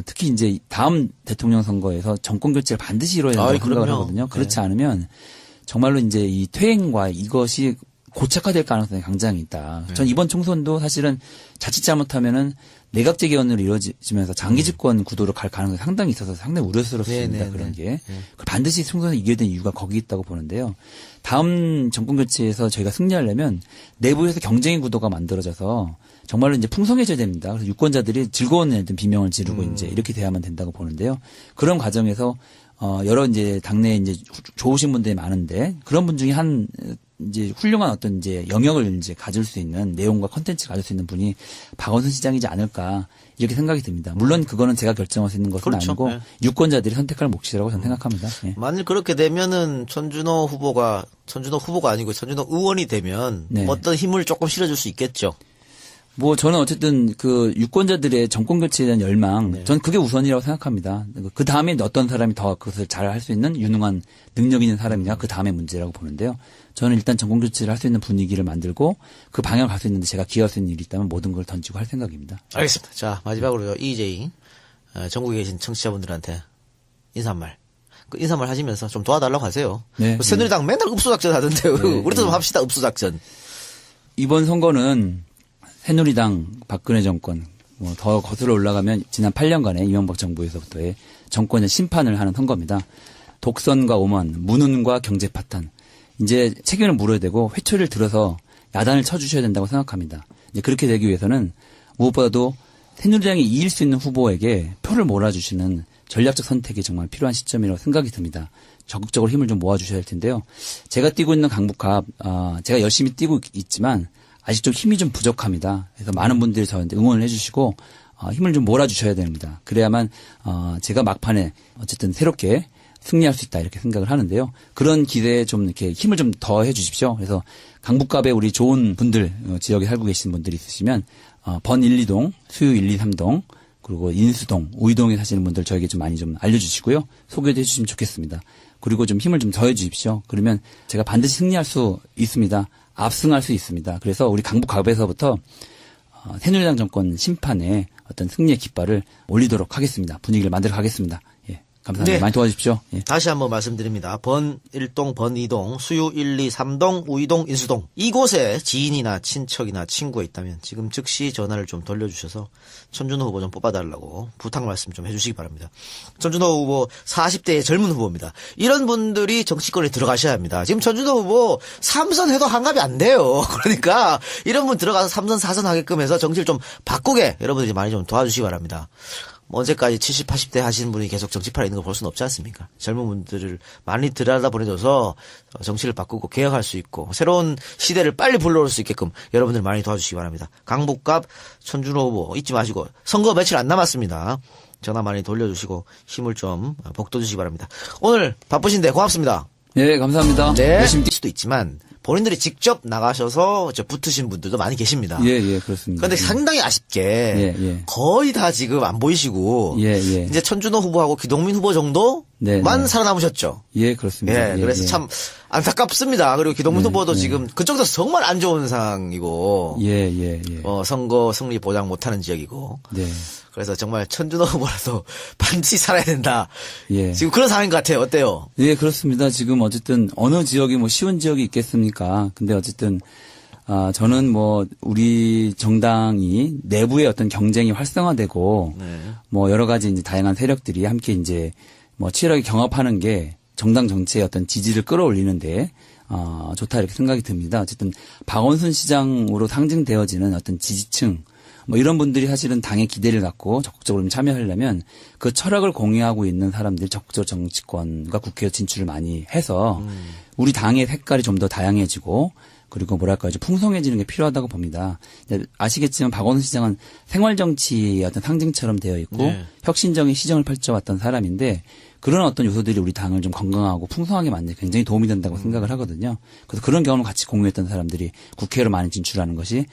특히 이제 다음 대통령 선거에서 정권 교체를 반드시 이루어야 된다고 생각을 하거든요. 그렇지 않으면 정말로 이제 이 퇴행과 이것이 고착화될 가능성이 굉장히 있다. 전 이번 총선도 사실은 자칫 잘못하면은 내각 재개헌으로 이루어지면서 장기 집권 구도로 갈 가능성이 상당히 있어서 상당히 우려스럽습니다. 그런 게. 반드시 총선을 이겨야 되는 이유가 거기 있다고 보는데요. 다음 정권 교체에서 저희가 승리하려면 내부에서 경쟁의 구도가 만들어져서 정말로 이제 풍성해져야 됩니다. 그래서 유권자들이 즐거운 비명을 지르고 이제 이렇게 돼야만 된다고 보는데요. 그런 과정에서 여러 이제 당내에 이제 좋으신 분들이 많은데 그런 분 중에 한 이제 훌륭한 어떤 이제 영역을 이제 가질 수 있는 내용과 컨텐츠를 가질 수 있는 분이 박원순 시장이지 않을까 이렇게 생각이 듭니다. 물론 그거는 제가 결정할 수 있는 것은 그렇죠. 아니고 유권자들이 선택할 몫이라고 저는 생각합니다. 예. 만일 그렇게 되면은 천준호 후보가 아니고 천준호 의원이 되면 어떤 힘을 조금 실어줄 수 있겠죠. 뭐 저는 어쨌든 그 유권자들의 정권 교체에 대한 열망, 저는 그게 우선이라고 생각합니다. 그 다음에 어떤 사람이 더 그것을 잘 할 수 있는 유능한 능력 있는 사람이냐 그 다음에 문제라고 보는데요. 저는 일단 정권 교체를 할 수 있는 분위기를 만들고 그 방향을 갈 수 있는데 제가 기여할 수 있는 일이 있다면 모든 걸 던지고 할 생각입니다. 알겠습니다. 자 마지막으로 EJ 전국에 계신 청취자분들한테 인사말. 그 인사말 하시면서 좀 도와달라고 하세요. 네. 새누리당 맨날 읍소작전 하던데요. 우리도 좀 합시다 읍소작전. 이번 선거는 새누리당 박근혜 정권 뭐 더 거슬러 올라가면 지난 8년간의 이명박 정부에서부터의 정권의 심판을 하는 선거입니다. 독선과 오만, 무능과 경제 파탄. 이제 책임을 물어야 되고 회초리를 들어서 야단을 쳐주셔야 된다고 생각합니다. 이제 그렇게 되기 위해서는 무엇보다도 새누리당이 이길 수 있는 후보에게 표를 몰아주시는 전략적 선택이 정말 필요한 시점이라고 생각이 듭니다. 적극적으로 힘을 좀 모아주셔야 할 텐데요. 제가 뛰고 있는 강북갑, 제가 열심히 뛰고 있지만 아직 좀 힘이 좀 부족합니다. 그래서 많은 분들이 저한테 응원을 해주시고 힘을 좀 몰아주셔야 됩니다. 그래야만 제가 막판에 어쨌든 새롭게 승리할 수 있다 이렇게 생각을 하는데요. 그런 기대에 좀 이렇게 힘을 좀 더해 주십시오. 그래서 강북갑에 우리 좋은 분들 지역에 살고 계신 분들이 있으시면 번 1, 2동, 수유 1, 2, 3동 그리고 인수동, 우이동에 사시는 분들 저에게 좀 많이 좀 알려주시고요. 소개도 해주시면 좋겠습니다. 그리고 좀 힘을 좀 더해 주십시오. 그러면 제가 반드시 승리할 수 있습니다. 압승할 수 있습니다. 그래서 우리 강북갑에서부터 새누리당 정권 심판에 어떤 승리의 깃발을 올리도록 하겠습니다. 분위기를 만들어 가겠습니다. 예, 감사합니다. 많이 도와주십시오. 예. 다시 한번 말씀드립니다. 번 1동, 번 2동, 수유 1, 2, 3동, 우이동, 인수동. 이곳에 지인이나 친척이나 친구가 있다면 지금 즉시 전화를 좀 돌려주셔서 천준호 후보 좀 뽑아달라고 부탁 말씀 좀 해주시기 바랍니다. 천준호 후보 40대의 젊은 후보입니다. 이런 분들이 정치권에 들어가셔야 합니다. 지금 천준호 후보 3선 해도 한갑이 안 돼요. 그러니까 이런 분 들어가서 3선, 4선 하게끔 해서 정치를 좀 바꾸게 여러분들이 많이 좀 도와주시기 바랍니다. 언제까지 70, 80대 하시는 분이 계속 정치판에 있는 거 볼 수는 없지 않습니까? 젊은 분들을 많이 들여다보내줘서 정치를 바꾸고 개혁할 수 있고 새로운 시대를 빨리 불러올 수 있게끔 여러분들 많이 도와주시기 바랍니다. 강북갑 천준호 후보 잊지 마시고 선거 며칠 안 남았습니다. 전화 많이 돌려주시고 힘을 좀 북돋주시기 바랍니다. 오늘 바쁘신데 고맙습니다. 네, 감사합니다. 네. 열심히 뛸 수도 있지만 본인들이 직접 나가셔서 붙으신 분들도 많이 계십니다. 예, 그렇습니다. 그런데 상당히 아쉽게 거의 다 지금 안 보이시고 이제 천준호 후보하고 기동민 후보 정도 네, 네. 살아남으셨죠. 예, 그렇습니다. 예, 그래서 예. 참 안타깝습니다. 그리고 기동문 네, 후보도 네. 지금 그쪽도 정말 안 좋은 상황이고, 예, 예, 예. 선거 승리 보장 못하는 지역이고, 네. 그래서 정말 천준호 후보라도 반드시 살아야 된다. 예. 지금 그런 상황인 것 같아요. 어때요? 예, 그렇습니다. 지금 어쨌든 어느 지역이 뭐 쉬운 지역이 있겠습니까? 근데 어쨌든 저는 뭐 우리 정당이 내부의 어떤 경쟁이 활성화되고 네. 뭐 여러 가지 이제 다양한 세력들이 함께 이제 뭐 치열하게 경합하는 게 정당 정치의 어떤 지지를 끌어올리는데 좋다 이렇게 생각이 듭니다. 어쨌든 박원순 시장으로 상징되어지는 어떤 지지층 뭐 이런 분들이 사실은 당에 기대를 갖고 적극적으로 좀 참여하려면 그 철학을 공유하고 있는 사람들이 적극적으로 정치권과 국회에 진출을 많이 해서 우리 당의 색깔이 좀 더 다양해지고 그리고 뭐랄까 이제 풍성해지는 게 필요하다고 봅니다. 아시겠지만 박원순 시장은 생활정치의 어떤 상징처럼 되어 있고 네. 혁신적인 시정을 펼쳐왔던 사람인데 그런 어떤 요소들이 우리 당을 좀 건강하고 풍성하게 만드는 데 굉장히 도움이 된다고 생각을 하거든요. 그래서 그런 경험을 같이 공유했던 사람들이 국회로 많이 진출하는 것이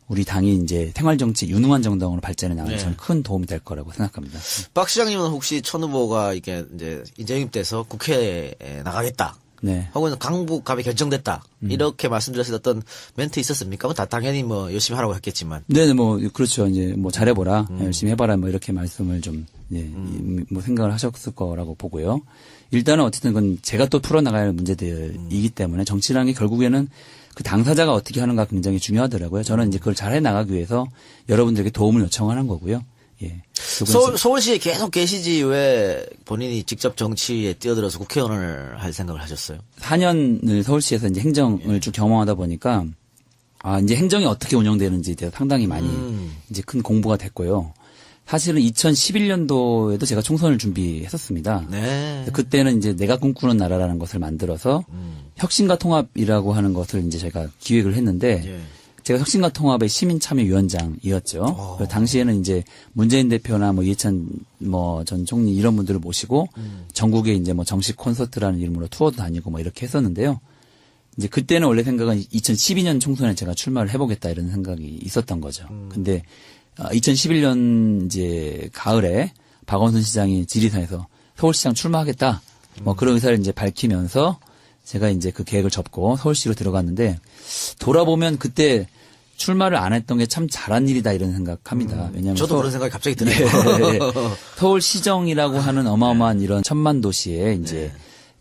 우리 당이 이제 생활정치 유능한 정당으로 발전해 나가는 저는 큰 도움이 될 거라고 생각합니다. 박 시장님은 혹시 천 후보가 이게 이제 인재영입돼서 국회에 나가겠다. 네. 혹은 강북갑이 결정됐다. 이렇게 말씀드렸을 때 어떤 멘트 있었습니까? 다 당연히 뭐 열심히 하라고 했겠지만. 네, 뭐 그렇죠. 이제 뭐 잘해보라, 열심히 해봐라, 뭐 이렇게 말씀을 좀 뭐 생각을 하셨을 거라고 보고요. 일단은 어쨌든 그건 제가 또 풀어나가야 할 문제들이기 때문에 정치라는 게 결국에는 그 당사자가 어떻게 하는가 굉장히 중요하더라고요. 저는 이제 그걸 잘해 나가기 위해서 여러분들에게 도움을 요청하는 거고요. 예. 서울시에 계속 계시지 왜 본인이 직접 정치에 뛰어들어서 국회의원을 할 생각을 하셨어요? 4년을 서울시에서 이제 행정을 쭉 경험하다 보니까 이제 행정이 어떻게 운영되는지에 대해서 상당히 많이 이제 큰 공부가 됐고요. 사실은 2011년도에도 제가 총선을 준비했었습니다. 네. 그때는 이제 내가 꿈꾸는 나라라는 것을 만들어서 혁신과 통합이라고 하는 것을 이제 제가 기획을 했는데 예. 제가 혁신과 통합의 시민참여위원장이었죠. 당시에는 이제 문재인 대표나 뭐 이해찬 뭐 전 총리 이런 분들을 모시고 전국에 이제 뭐 정식 콘서트라는 이름으로 투어도 다니고 뭐 이렇게 했었는데요. 이제 그때는 원래 생각은 2012년 총선에 제가 출마를 해보겠다 이런 생각이 있었던 거죠. 근데 2011년 이제 가을에 박원순 시장이 지리산에서 서울시장 출마하겠다 뭐 그런 의사를 이제 밝히면서 제가 이제 그 계획을 접고 서울시로 들어갔는데 돌아보면 그때 출마를 안 했던 게 참 잘한 일이다 이런 생각합니다. 왜냐하면 저도 그런 생각이 갑자기 드네요. 네. 서울시정이라고 하는 어마어마한 이런 천만 도시에 이제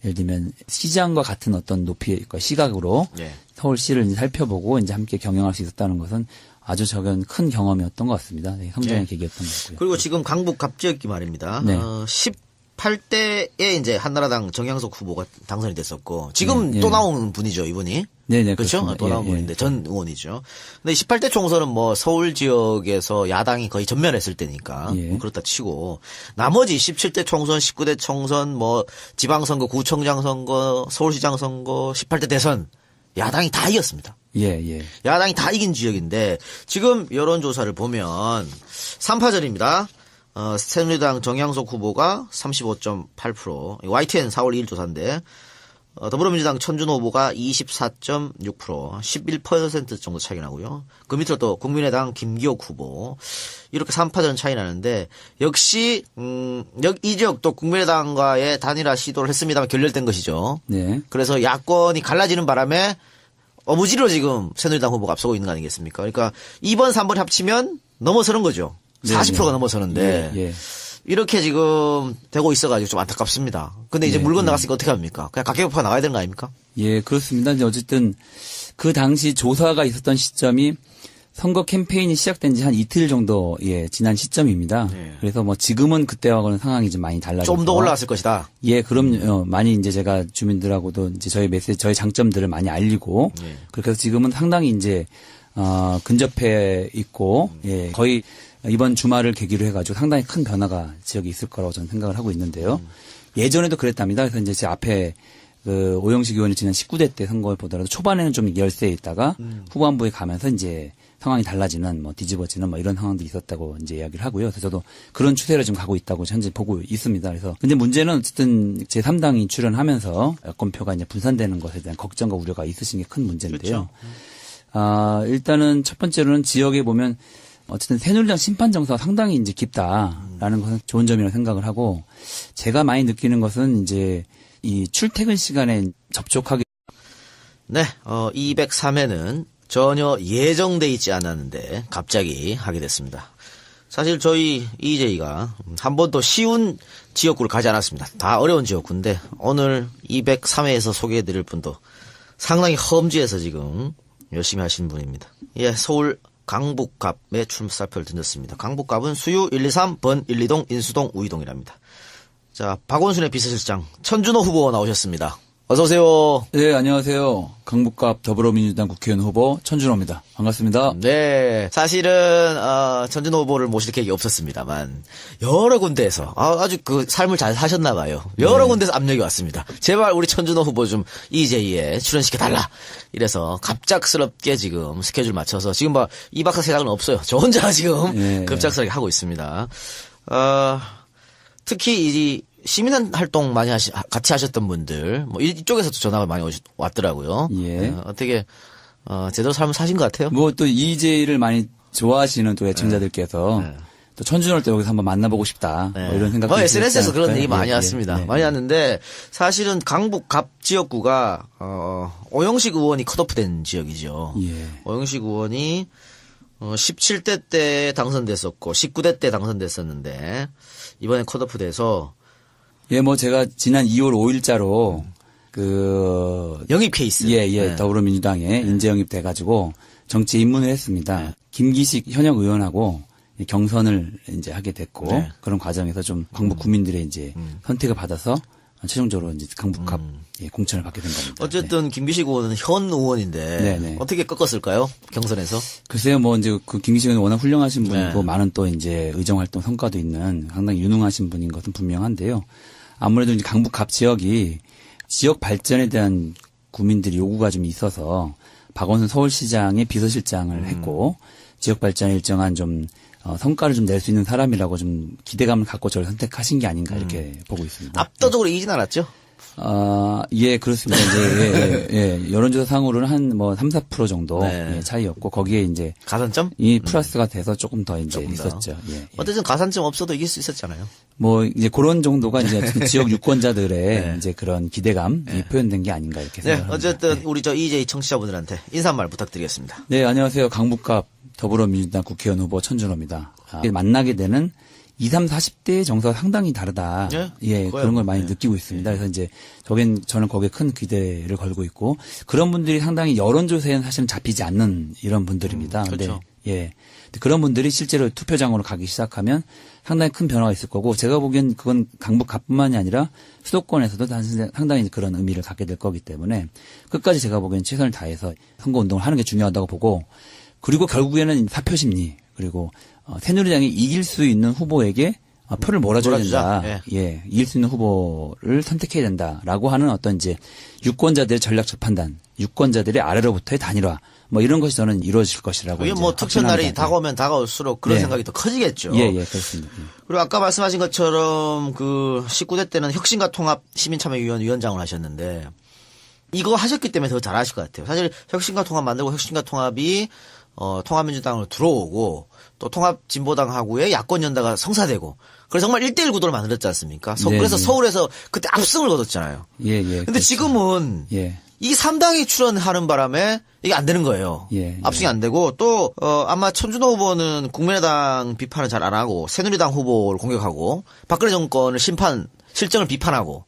예를 들면 시장과 같은 어떤 높이의 시각으로 네. 서울시를 이제 살펴보고 이제 함께 경영할 수 있었다는 것은 아주 저건 큰 경험이었던 것 같습니다. 네, 성장의 계기였던 것 같고요. 그리고 지금 강북 갑지역기 말입니다. 네. 18대에 이제 한나라당 정양석 후보가 당선이 됐었고 지금 네, 또 네. 나오는 분이죠, 이분이. 네네, 그렇죠? 그렇습니다. 또 나온 예, 분인데 전 의원이죠. 근데 18대 총선은 뭐 서울 지역에서 야당이 거의 전멸했을 때니까 예. 뭐 그렇다 치고 나머지 17대 총선, 19대 총선, 뭐 지방선거, 구청장 선거, 서울시장 선거, 18대 대선 야당이 다 이겼습니다. 예, 예. 야당이 다 이긴 지역인데 지금 여론조사를 보면 3파전입니다. 새누리당 정양석 후보가 35.8%, YTN 4월 2일 조사인데 더불어민주당 천준호 후보가 24.6%, 11% 정도 차이 나고요. 그 밑으로 또 국민의당 김기옥 후보 이렇게 3파전 차이 나는데 역시 이 지역도 국민의당과의 단일화 시도를 했습니다만 결렬된 것이죠. 네. 그래서 야권이 갈라지는 바람에 어부지로 지금 새누리당 후보가 앞서고 있는 거 아니겠습니까? 그러니까 2번, 3번 합치면 넘어서는 거죠. 40%가 넘어서는데 예, 예. 이렇게 지금 되고 있어가지고 좀 안타깝습니다. 근데 이제 네, 물건 나갔으니까 어떻게 합니까? 그냥 각계격파가 나가야 되는 거 아닙니까? 예, 그렇습니다. 이제 어쨌든 그 당시 조사가 있었던 시점이 선거 캠페인이 시작된 지 한 이틀 정도 지난 시점입니다. 네. 그래서 뭐 지금은 그때와는 상황이 좀 많이 달라졌고 좀 더 올라갔을 것이다. 예, 그럼요. 많이 이제 제가 주민들하고도 이제 저희 메시지, 저희 장점들을 많이 알리고 네. 그렇게 해서 지금은 상당히 이제 근접해 있고 예, 거의 이번 주말을 계기로 해가지고 상당히 큰 변화가 지역에 있을 거라고 저는 생각을 하고 있는데요. 예전에도 그랬답니다. 그래서 이제 제 앞에 그 오영식 의원이 지난 19대 때 선거를 보더라도 초반에는 좀 열세에 있다가 후반부에 가면서 이제 상황이 달라지는 뭐 뒤집어지는 뭐 이런 상황들이 있었다고 이제 이야기를 하고요. 그래서 저도 그런 추세를 좀 가고 있다고 현재 보고 있습니다. 그래서 근데 문제는 어쨌든 제3당이 출연하면서 여권표가 이제 분산되는 것에 대한 걱정과 우려가 있으신 게 큰 문제인데요. 그렇죠. 일단은 첫 번째로는 지역에 보면 어쨌든 새누리당 심판 정서가 상당히 이제 깊다라는 것은 좋은 점이라고 생각을 하고, 제가 많이 느끼는 것은 이제 이 출퇴근 시간에 접촉하기. 네, 203회는 전혀 예정돼 있지 않았는데 갑자기 하게 됐습니다. 사실 저희 EJ가 한 번도 쉬운 지역구를 가지 않았습니다. 다 어려운 지역구인데 오늘 203회에서 소개해드릴 분도 상당히 험지에서 지금 열심히 하시는 분입니다. 예, 서울 강북갑의 출마사표를 던졌습니다. 강북갑은 수유 123, 번 1, 2동, 인수동, 우이동이랍니다. 자, 박원순의 비서실장 천준호 후보 나오셨습니다. 어서 오세요. 네, 안녕하세요. 강북갑 더불어민주당 국회의원 후보 천준호입니다. 반갑습니다. 네, 사실은 천준호 후보를 모실 계획이 없었습니다만 여러 군데에서 아주 그 삶을 잘 사셨나 봐요. 여러 군데서 압력이 왔습니다. 제발 우리 천준호 후보 좀 EJ에 출연시켜달라. 이래서 갑작스럽게 지금 스케줄 맞춰서 지금 막 2박 4일은 없어요. 저 혼자 지금 네. 급작스럽게 하고 있습니다. 특히 이 시민활동 많이 같이 하셨던 분들, 뭐, 이쪽에서도 전화가 많이 왔더라고요. 예. 어떻게, 제대로 삶을 사신 것 같아요? 뭐 또 EJ를 많이 좋아하시는 또 애청자들께서 네. 또 천준호를 또 여기서 한번 만나보고 싶다. 네. 뭐 이런 생각도 SNS에서 그런 있지 얘기 많이 않을까요? 왔습니다. 네. 많이 왔는데, 사실은 강북 갑 지역구가, 오영식 의원이 컷오프된 지역이죠. 예. 오영식 의원이, 17대 때 당선됐었고, 19대 때 당선됐었는데, 이번에 컷오프돼서, 예, 뭐 제가 지난 2월 5일자로 영입 케이스. 네. 더불어민주당에 인재 영입돼가지고 정치에 입문을 했습니다. 김기식 현역 의원하고 경선을 이제 하게 됐고 네. 그런 과정에서 좀 강북 구민들의 이제 선택을 받아서 최종적으로 이제 강북갑 공천을 받게 된 겁니다. 어쨌든 김기식 의원은 현 의원인데 네네. 어떻게 꺾었을까요? 경선에서? 글쎄요, 뭐 이제 그 김기식 의원은 워낙 훌륭하신 분이고 네. 많은 또 이제 의정 활동 성과도 있는 상당히 유능하신 분인 것은 분명한데요. 아무래도 이제 강북갑 지역이 지역 발전에 대한 구민들이 요구가 좀 있어서 박원순 서울시장의 비서실장을 했고 지역 발전에 일정한 좀 성과를 좀 낼 수 있는 사람이라고 좀 기대감을 갖고 저를 선택하신 게 아닌가 이렇게 보고 있습니다. 압도적으로 이기진 않았죠? 예, 그렇습니다. 이제, 예, 여론조사 상으로는 한 뭐 3, 4% 정도 네. 예, 차이였고, 거기에 이제. 가산점? 이 플러스가 돼서 조금 더 이제 조금 더. 있었죠. 예, 예. 어쨌든 가산점 없어도 이길 수 있었잖아요. 뭐, 이제 그런 정도가 이제 지역 유권자들의 네. 이제 그런 기대감이 표현된 게 아닌가 이렇게 네, 생각합니다. 어쨌든 우리 저 EJ 청취자분들한테 인사 한 말 부탁드리겠습니다. 네, 안녕하세요. 강북갑 더불어민주당 국회의원 후보 천준호입니다. 만나게 되는 20, 30대의 정서가 상당히 다르다. 네? 예, 그거요. 그런 걸 많이 네. 느끼고 있습니다. 그래서 이제 저는 거기에 큰 기대를 걸고 있고 그런 분들이 상당히 여론조사에는 사실은 잡히지 않는 이런 분들입니다. 그렇죠. 근데 예. 근데 그런 분들이 실제로 투표장으로 가기 시작하면 상당히 큰 변화가 있을 거고 제가 보기엔 그건 강북갑뿐만이 아니라 수도권에서도 상당히 그런 의미를 갖게 될 거기 때문에 끝까지 제가 보기엔 최선을 다해서 선거운동을 하는 게 중요하다고 보고 그리고 결국에는 사표심리 그리고 새누리당이 이길 수 있는 후보에게 표를 몰아줘야 된다. 몰아주자. 예, 이길 수 있는 후보를 선택해야 된다라고 하는 어떤 이제 유권자들의 전략적 판단, 유권자들의 아래로부터의 단일화, 뭐 이런 것이 저는 이루어질 것이라고. 그게 이제 뭐 투표날이 확신합니다. 다가오면 다가올수록 그런 네. 생각이 더 커지겠죠. 예, 그렇습니다. 예. 그리고 아까 말씀하신 것처럼 그 19대 때는 혁신과 통합 시민참여위원 위원장을 하셨는데 이거 하셨기 때문에 더 잘하실 것 같아요. 사실 혁신과 통합 만들고 혁신과 통합이 통합민주당으로 들어오고 또 통합진보당하고의 야권연대가 성사되고 그래서 정말 1대1 구도를 만들었지 않습니까? 네, 그래서 네. 서울에서 그때 압승을 거뒀잖아요. 예. 근데 그렇죠. 지금은 예. 이 3당이 출연하는 바람에 이게 안 되는 거예요. 예, 압승이 안 되고 또 아마 천준호 후보는 국민의당 비판을 잘 안 하고 새누리당 후보를 공격하고 박근혜 정권을 실정을 비판하고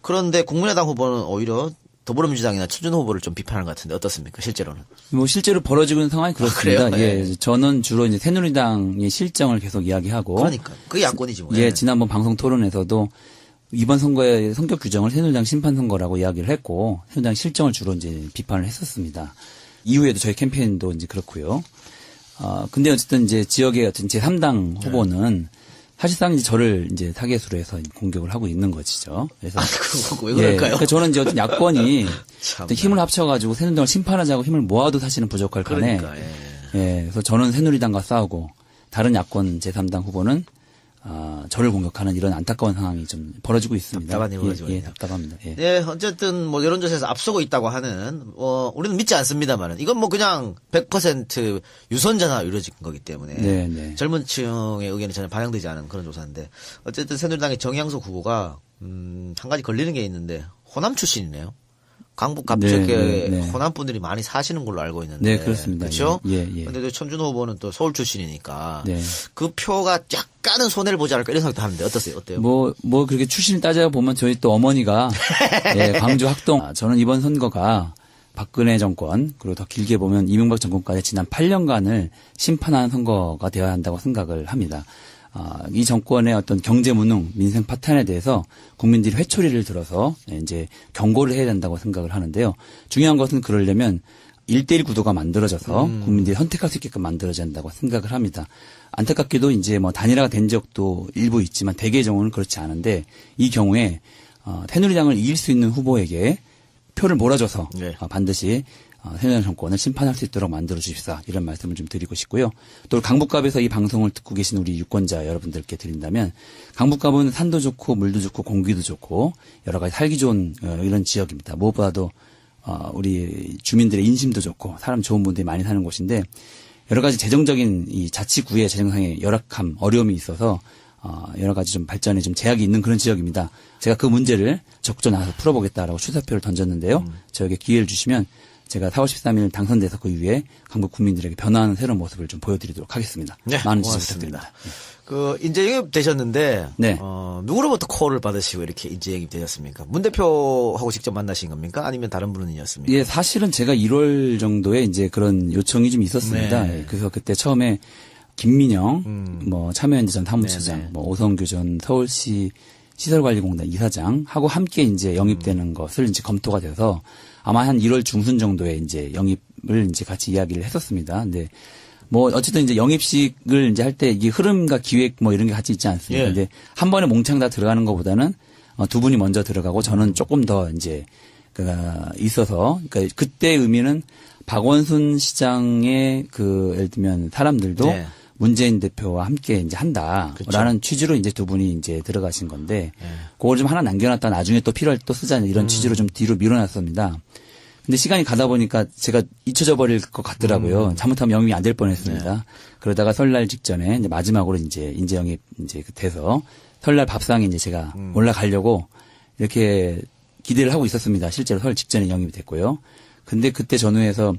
그런데 국민의당 후보는 오히려 더불어민주당이나 천준호 후보를 좀 비판하는 것 같은데 어떻습니까? 실제로는. 뭐 실제로 벌어지고 있는 상황이 그렇습니다. 그래요? 네. 예, 저는 주로 이제 새누리당의 실정을 계속 이야기하고. 그러니까 그게 야권이지 뭐. 예, 지난번 방송 토론에서도 이번 선거의 성격 규정을 새누리당 심판 선거라고 이야기를 했고 새누리당 실정을 주로 이제 비판을 했었습니다. 이후에도 저희 캠페인도 이제 그렇고요. 근데 어쨌든 이제 지역의 어떤 제3당 후보는 사실상 이제 저를 이제 타겟으로 해서 공격을 하고 있는 것이죠. 그래서 그거 왜 그럴까요? 그러니까 저는 이제 어떤 야권이 참나. 어떤 힘을 합쳐가지고 새누리당을 심판하자고 힘을 모아도 사실은 부족할 판에 그러니까, 예, 그래서 저는 새누리당과 싸우고 다른 야권 제3당 후보는 저를 공격하는 이런 안타까운 상황이 좀 벌어지고 있습니다. 답답한 일이 벌어지고 예, 있네요. 답답합니다. 예. 네, 어쨌든 뭐 여론조사에서 앞서고 있다고 하는 우리는 믿지 않습니다만은 이건 뭐 그냥 100% 유선전화 이루어진 거기 때문에 네, 네. 젊은 층의 의견이 전혀 반영되지 않은 그런 조사인데 어쨌든 새누리당의 정양석 후보가 한 가지 걸리는 게 있는데 호남 출신이네요. 강북 갑쪽에 네. 호남 분들이 많이 사시는 걸로 알고 있는데 네, 그렇습니다. 그렇죠? 예, 예. 근데 천준호 후보는 또 서울 출신이니까 네. 그 표가 약간은 손해를 보지 않을까 이런 생각도 하는데 어때요? 뭐 그렇게 출신을 따져보면 저희 또 어머니가 예, 광주 학동. 저는 이번 선거가 박근혜 정권 그리고 더 길게 보면 이명박 정권까지 지난 8년간을 심판하는 선거가 되어야 한다고 생각을 합니다. 이 정권의 어떤 경제 무능, 민생 파탄에 대해서 국민들이 회초리를 들어서 이제 경고를 해야 된다고 생각을 하는데요. 중요한 것은 그러려면 1대1 구도가 만들어져서 국민들이 선택할 수 있게끔 만들어져야 한다고 생각을 합니다. 안타깝게도 이제 뭐 단일화가 된 적도 일부 있지만 대개의 경우는 그렇지 않은데 이 경우에 새누리당을 이길 수 있는 후보에게 표를 몰아줘서 네. 반드시 새누리당 정권을 심판할 수 있도록 만들어 주십사 이런 말씀을 좀 드리고 싶고요. 또 강북갑에서 이 방송을 듣고 계신 우리 유권자 여러분들께 드린다면 강북갑은 산도 좋고 물도 좋고 공기도 좋고 여러 가지 살기 좋은 이런 지역입니다. 무엇보다도 우리 주민들의 인심도 좋고 사람 좋은 분들이 많이 사는 곳인데 여러 가지 재정적인 이 자치구의 재정상의 열악함 어려움이 있어서 여러 가지 좀 발전에 좀 제약이 있는 그런 지역입니다. 제가 그 문제를 적극적으로 나서서 풀어보겠다라고 출사표를 던졌는데요. 저에게 기회를 주시면 제가 4월 13일 당선돼서 그 이후에 강북 국민들에게 변화하는 새로운 모습을 좀 보여드리도록 하겠습니다. 네, 많은 지지 고맙습니다. 부탁드립니다. 인재 영입 되셨는데, 네. 누구로부터 콜을 받으시고 이렇게 인재 영입 되셨습니까? 문 대표하고 직접 만나신 겁니까? 아니면 다른 분이었습니까? 예, 사실은 제가 1월 정도에 이제 그런 요청이 좀 있었습니다. 네. 예, 그래서 그때 처음에 김민영, 뭐 참여연대 전 사무처장, 네네. 뭐 오성규 전 서울시 시설관리공단 이사장하고 함께 이제 영입되는 것을 이제 검토가 돼서 아마 한 1월 중순 정도에 이제 영입을 이제 같이 이야기를 했었습니다. 근데 뭐 어쨌든 이제 영입식을 이제 할 때 이게 흐름과 기획 뭐 이런 게 같이 있지 않습니까? 예. 근데 한 번에 몽창 다 들어가는 것보다는 두 분이 먼저 들어가고 저는 조금 더 이제 있어서 그러니까 그때 의미는 박원순 시장의 예를 들면 사람들도 네. 문재인 대표와 함께 이제 한다라는 그쵸. 취지로 이제 두 분이 이제 들어가신 건데 그걸 좀 하나 남겨놨다 나중에 또 필요할 때 또 쓰자 이런 취지로 좀 뒤로 밀어놨습니다. 근데 시간이 가다 보니까 제가 잊혀져 버릴 것 같더라고요. 잘못하면 영입이 안 될 뻔했습니다. 네. 그러다가 설날 직전에 이제 마지막으로 이제 인재 영입 이제 돼서 설날 밥상에 이제 제가 올라가려고 이렇게 기대를 하고 있었습니다. 실제로 설 직전에 영입이 됐고요. 근데 그때 전후에서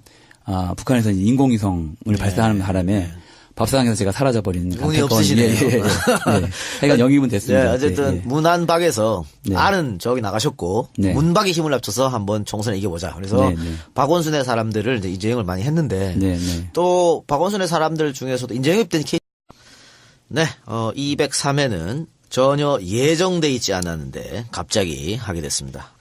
북한에서 이제 인공위성을 발사하는 바람에 밥상에서 제가 사라져버린 운이 없으시네요. 하여간 영입은 됐습니다. 네, 어쨌든 예. 문안박에서 네. 알은 저기 나가셨고 네. 문박이 힘을 합쳐서 한번 총선을 이겨보자. 그래서 네, 네. 박원순의 사람들을 이제 인재영을 많이 했는데 네, 네. 또 박원순의 사람들 중에서도 인재영입된 케이스 203회는 전혀 예정돼 있지 않았는데 갑자기 하게 됐습니다.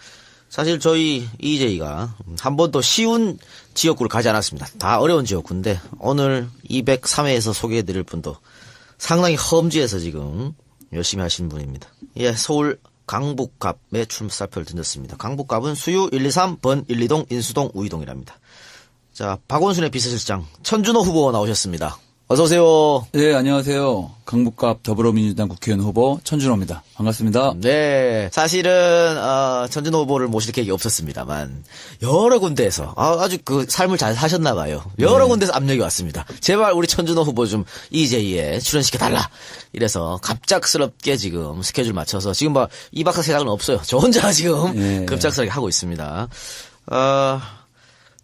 사실 저희 EJ가 한 번도 쉬운 지역구를 가지 않았습니다. 다 어려운 지역구인데 오늘 203회에서 소개해드릴 분도 상당히 험지에서 지금 열심히 하시는 분입니다. 예, 서울 강북갑에 출마사표를 던졌습니다. 강북갑은 수유 123번 1, 2동 인수동 우이동이랍니다. 자, 박원순의 비서실장 천준호 후보 나오셨습니다. 어서 오세요. 네, 안녕하세요. 강북갑 더불어민주당 국회의원 후보 천준호입니다. 반갑습니다. 네, 사실은 천준호 후보를 모실 계획이 없었습니다만 여러 군데에서 아주 그 삶을 잘 사셨나 봐요. 여러 군데서 압력이 왔습니다. 제발 우리 천준호 후보 좀 EJ에 출연시켜달라. 이래서 갑작스럽게 지금 스케줄 맞춰서 지금 뭐 2박사 세상은 없어요. 저 혼자 지금 네. 급작스럽게 하고 있습니다.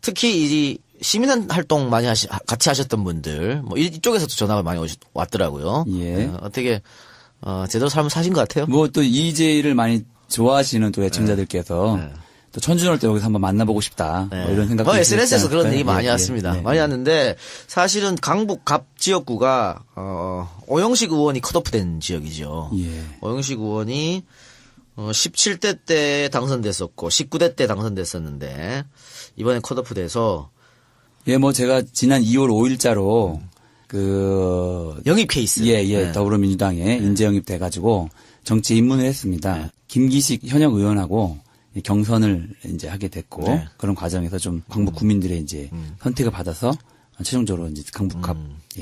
특히 이 시민활동 많이 같이 하셨던 분들, 뭐 이쪽에서도 전화가 많이 왔더라고요. 예. 어떻게 제대로 삶을 사신 것 같아요? 뭐 또 EJ를 많이 좋아하시는 또 애청자들께서 또 천준호를 또 여기서 한번 만나보고 싶다. 뭐 이런 생각도 SNS에서 그런 얘기 많이 예, 왔습니다. 예, 예. 많이 왔는데 사실은 강북갑 지역구가 오영식 의원이 컷오프된 지역이죠. 예. 오영식 의원이 17대 때 당선됐었고 19대 때 당선됐었는데 이번에 컷오프돼서 예, 뭐 제가 지난 2월 5일자로 영입 케이스. 예, 더불어민주당에 인재 영입돼가지고 정치 입문을 했습니다. 김기식 현역 의원하고 경선을 이제 하게 됐고 네. 그런 과정에서 좀 강북 국민들의 이제 선택을 받아서 최종적으로 이제 강북갑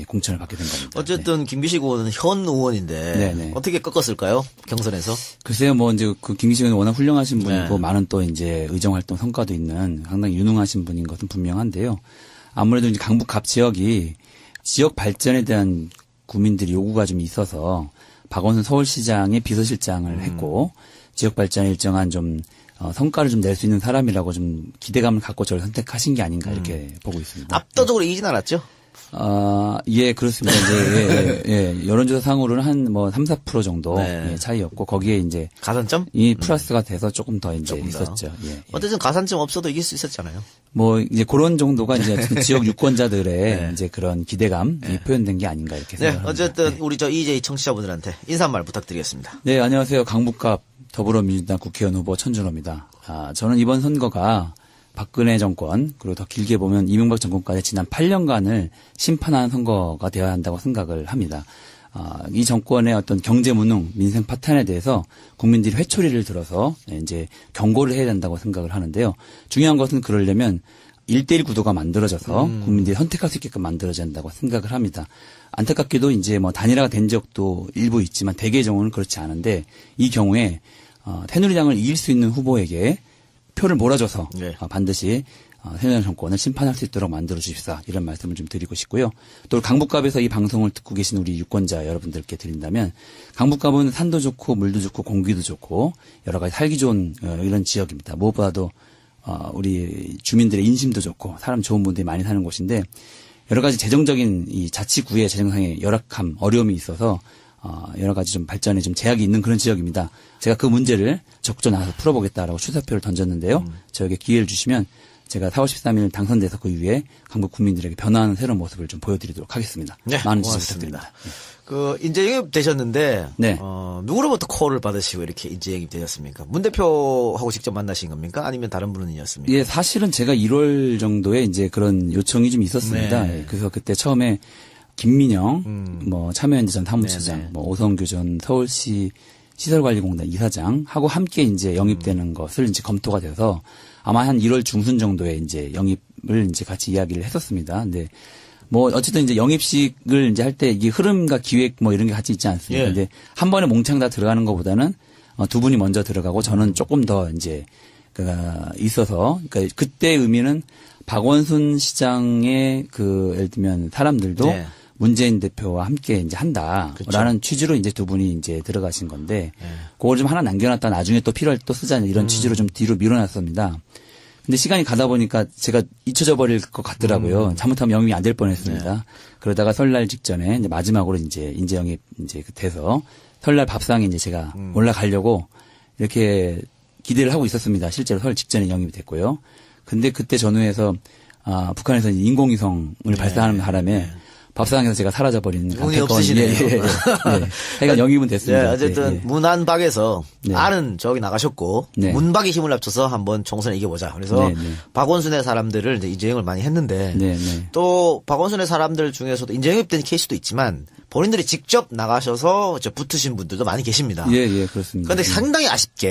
공천을 받게 된 겁니다. 어쨌든 김기식 의원은 현 의원인데 네네. 어떻게 꺾었을까요? 경선에서? 글쎄요, 뭐 이제 그 김기식 의원은 워낙 훌륭하신 분이고 네. 많은 또 이제 의정 활동 성과도 있는 상당히 유능하신 분인 것은 분명한데요. 아무래도 이제 강북갑 지역이 지역 발전에 대한 국민들이 요구가 좀 있어서 박원순 서울시장의 비서실장을 했고 지역 발전에 일정한 좀 성과를 좀 낼 수 있는 사람이라고 좀 기대감을 갖고 저를 선택하신 게 아닌가 이렇게 보고 있습니다. 압도적으로 이기진 않았죠? 예, 그렇습니다. 이제, 예, 여론조사상으로는 한 뭐 3, 4% 정도 네. 예, 차이였고, 거기에 이제 가산점? 이 플러스가 돼서 조금 더 이제 조금 더. 있었죠. 예, 예. 어쨌든 가산점 없어도 이길 수 있었잖아요. 뭐 이제 그런 정도가 이제 어쨌든 지역 유권자들의 네. 이제 그런 기대감이 표현된 게 아닌가 이렇게 네, 생각합니다. 어쨌든 우리 저 EJ 청취자분들한테 인사말 부탁드리겠습니다. 네, 안녕하세요. 강북갑 더불어민주당 국회의원 후보 천준호입니다. 저는 이번 선거가 박근혜 정권, 그리고 더 길게 보면 이명박 정권까지 지난 8년간을 심판한 선거가 되어야 한다고 생각을 합니다. 이 정권의 어떤 경제 무능, 민생 파탄에 대해서 국민들이 회초리를 들어서 이제 경고를 해야 된다고 생각을 하는데요. 중요한 것은 그러려면 1대1 구도가 만들어져서 국민들이 선택할 수 있게끔 만들어져야 한다고 생각을 합니다. 안타깝게도 이제 뭐 단일화가 된 적도 일부 있지만 대개의 경우는 그렇지 않은데 이 경우에 새누리당을 이길 수 있는 후보에게 표를 몰아줘서 네. 반드시 새누리당 정권을 심판할 수 있도록 만들어 주십사 이런 말씀을 좀 드리고 싶고요. 또 강북갑에서 이 방송을 듣고 계신 우리 유권자 여러분들께 드린다면 강북갑은 산도 좋고 물도 좋고 공기도 좋고 여러 가지 살기 좋은 이런 지역입니다. 무엇보다도 우리 주민들의 인심도 좋고 사람 좋은 분들이 많이 사는 곳인데 여러 가지 재정적인 이 자치구의 재정상의 열악함, 어려움이 있어서 여러 가지 좀 발전에 좀 제약이 있는 그런 지역입니다. 제가 그 문제를 적극적으로 나가서 풀어보겠다라고 출사표를 던졌는데요. 저에게 기회를 주시면 제가 4월 13일 당선돼서 그 이후에 강북 국민들에게 변화하는 새로운 모습을 좀 보여드리도록 하겠습니다. 네, 많은 지지 고맙습니다. 부탁드립니다. 그 인재 영입 되셨는데 네. 누구로부터 콜을 받으시고 이렇게 인재 영입 되셨습니까? 문 대표하고 직접 만나신 겁니까? 아니면 다른 분이었습니까? 예, 사실은 제가 1월 정도에 이제 그런 요청이 좀 있었습니다. 네. 예, 그래서 그때 처음에 김민영, 뭐 참여연대 전 사무처장, 네네. 뭐 오성규 전 서울시 시설관리공단 이사장하고 함께 이제 영입되는 것을 이제 검토가 돼서 아마 한 1월 중순 정도에 이제 영입을 이제 같이 이야기를 했었습니다. 근데 뭐 어쨌든 이제 영입식을 이제 할 때 이게 흐름과 기획 뭐 이런 게 같이 있지 않습니까? 예. 근데 한 번에 몽창 다 들어가는 것보다는 두 분이 먼저 들어가고 저는 조금 더 이제 있어서 그러니까 그때 의미는 박원순 시장의 그 예를 들면 사람들도 네. 문재인 대표와 함께 이제 한다라는 그쵸. 취지로 이제 두 분이 이제 들어가신 건데 그걸 좀 하나 남겨놨다 나중에 또 필요할 때 또 쓰자 이런 취지로 좀 뒤로 밀어놨습니다. 근데 시간이 가다 보니까 제가 잊혀져 버릴 것 같더라고요. 잘못하면 영입이 안 될 뻔했습니다. 그러다가 설날 직전에 이제 마지막으로 이제 인재 영입 이제 돼서 설날 밥상에 이제 제가 올라가려고 이렇게 기대를 하고 있었습니다. 실제로 설 직전에 영입이 됐고요. 근데 그때 전후에서 북한에서 인공위성을 발사하는 바람에 밥상에서 제가 사라져버리는 운이 없으시네요. 하여간 영입은 됐습니다. 네, 어쨌든 예, 예. 문안박에서 네. 알은 저기 나가셨고 네. 문박이 힘을 합쳐서 한번 총선을 이겨보자. 그래서 네, 네. 박원순의 박원순의 사람들을 이제 인재영을 많이 했는데 네, 네. 또 박원순의 사람들 중에서도 인재영입된 케이스도 있지만 본인들이 직접 나가셔서 붙으신 분들도 많이 계십니다. 예, 예, 그렇습니다. 그런데 상당히 아쉽게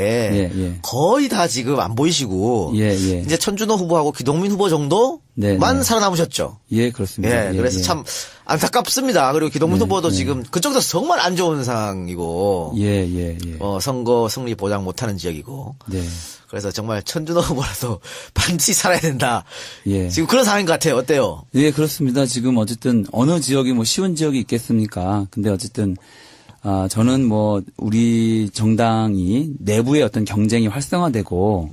예. 거의 다 지금 안 보이시고 예, 예. 이제 천준호 후보하고 기동민 후보 정도만 네, 네. 살아남으셨죠. 예, 그렇습니다. 예, 그래서 참 안타깝습니다. 그리고 기동민 후보도 지금 그쪽도 정말 안 좋은 상황이고, 예. 선거 승리 보장 못하는 지역이고, 네. 그래서 정말 천준호 후보라도 반드시 살아야 된다. 예. 지금 그런 상황인 것 같아요. 어때요? 예, 그렇습니다. 지금 어쨌든 어느 지역이 뭐 쉬운 지역이 있겠습니까? 근데 어쨌든 저는 뭐 우리 정당이 내부의 어떤 경쟁이 활성화되고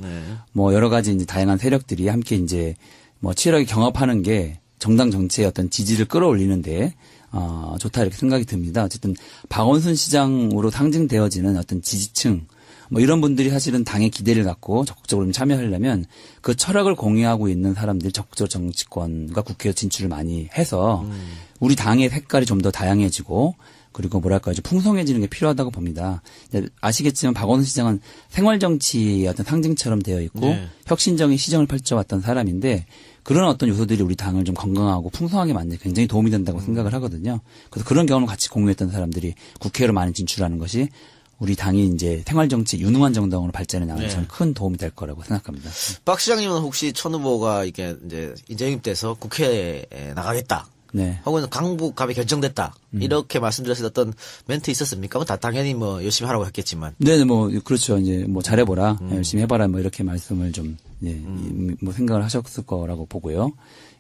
뭐 여러 가지 이제 다양한 세력들이 함께 이제 뭐 치열하게 경합하는 게 정당 정치의 어떤 지지를 끌어올리는데 좋다 이렇게 생각이 듭니다. 어쨌든 박원순 시장으로 상징되어지는 어떤 지지층 뭐 이런 분들이 사실은 당의 기대를 갖고 적극적으로 좀 참여하려면 그 철학을 공유하고 있는 사람들이 적극적으로 정치권과 국회에 진출을 많이 해서 우리 당의 색깔이 좀 더 다양해지고 그리고 뭐랄까 좀 풍성해지는 게 필요하다고 봅니다. 아시겠지만 박원순 시장은 생활정치의 어떤 상징처럼 되어 있고 네. 혁신적인 시정을 펼쳐왔던 사람인데 그런 어떤 요소들이 우리 당을 좀 건강하고 풍성하게 만드는 데 굉장히 도움이 된다고 생각을 하거든요. 그래서 그런 경험을 같이 공유했던 사람들이 국회로 많이 진출하는 것이 우리 당이 이제 생활정치 유능한 정당으로 발전해 나가는 저는 큰 도움이 될 거라고 생각합니다. 박 시장님은 혹시 천 후보가 이게 이제 영입돼서 국회에 나가겠다. 네. 혹은 강북갑이 결정됐다. 이렇게 말씀드렸을 때 어떤 멘트 있었습니까? 뭐 다 당연히 뭐 열심히 하라고 했겠지만. 네, 뭐 그렇죠. 이제 뭐 잘해보라, 열심히 해봐라, 뭐 이렇게 말씀을 좀 뭐 생각을 하셨을 거라고 보고요.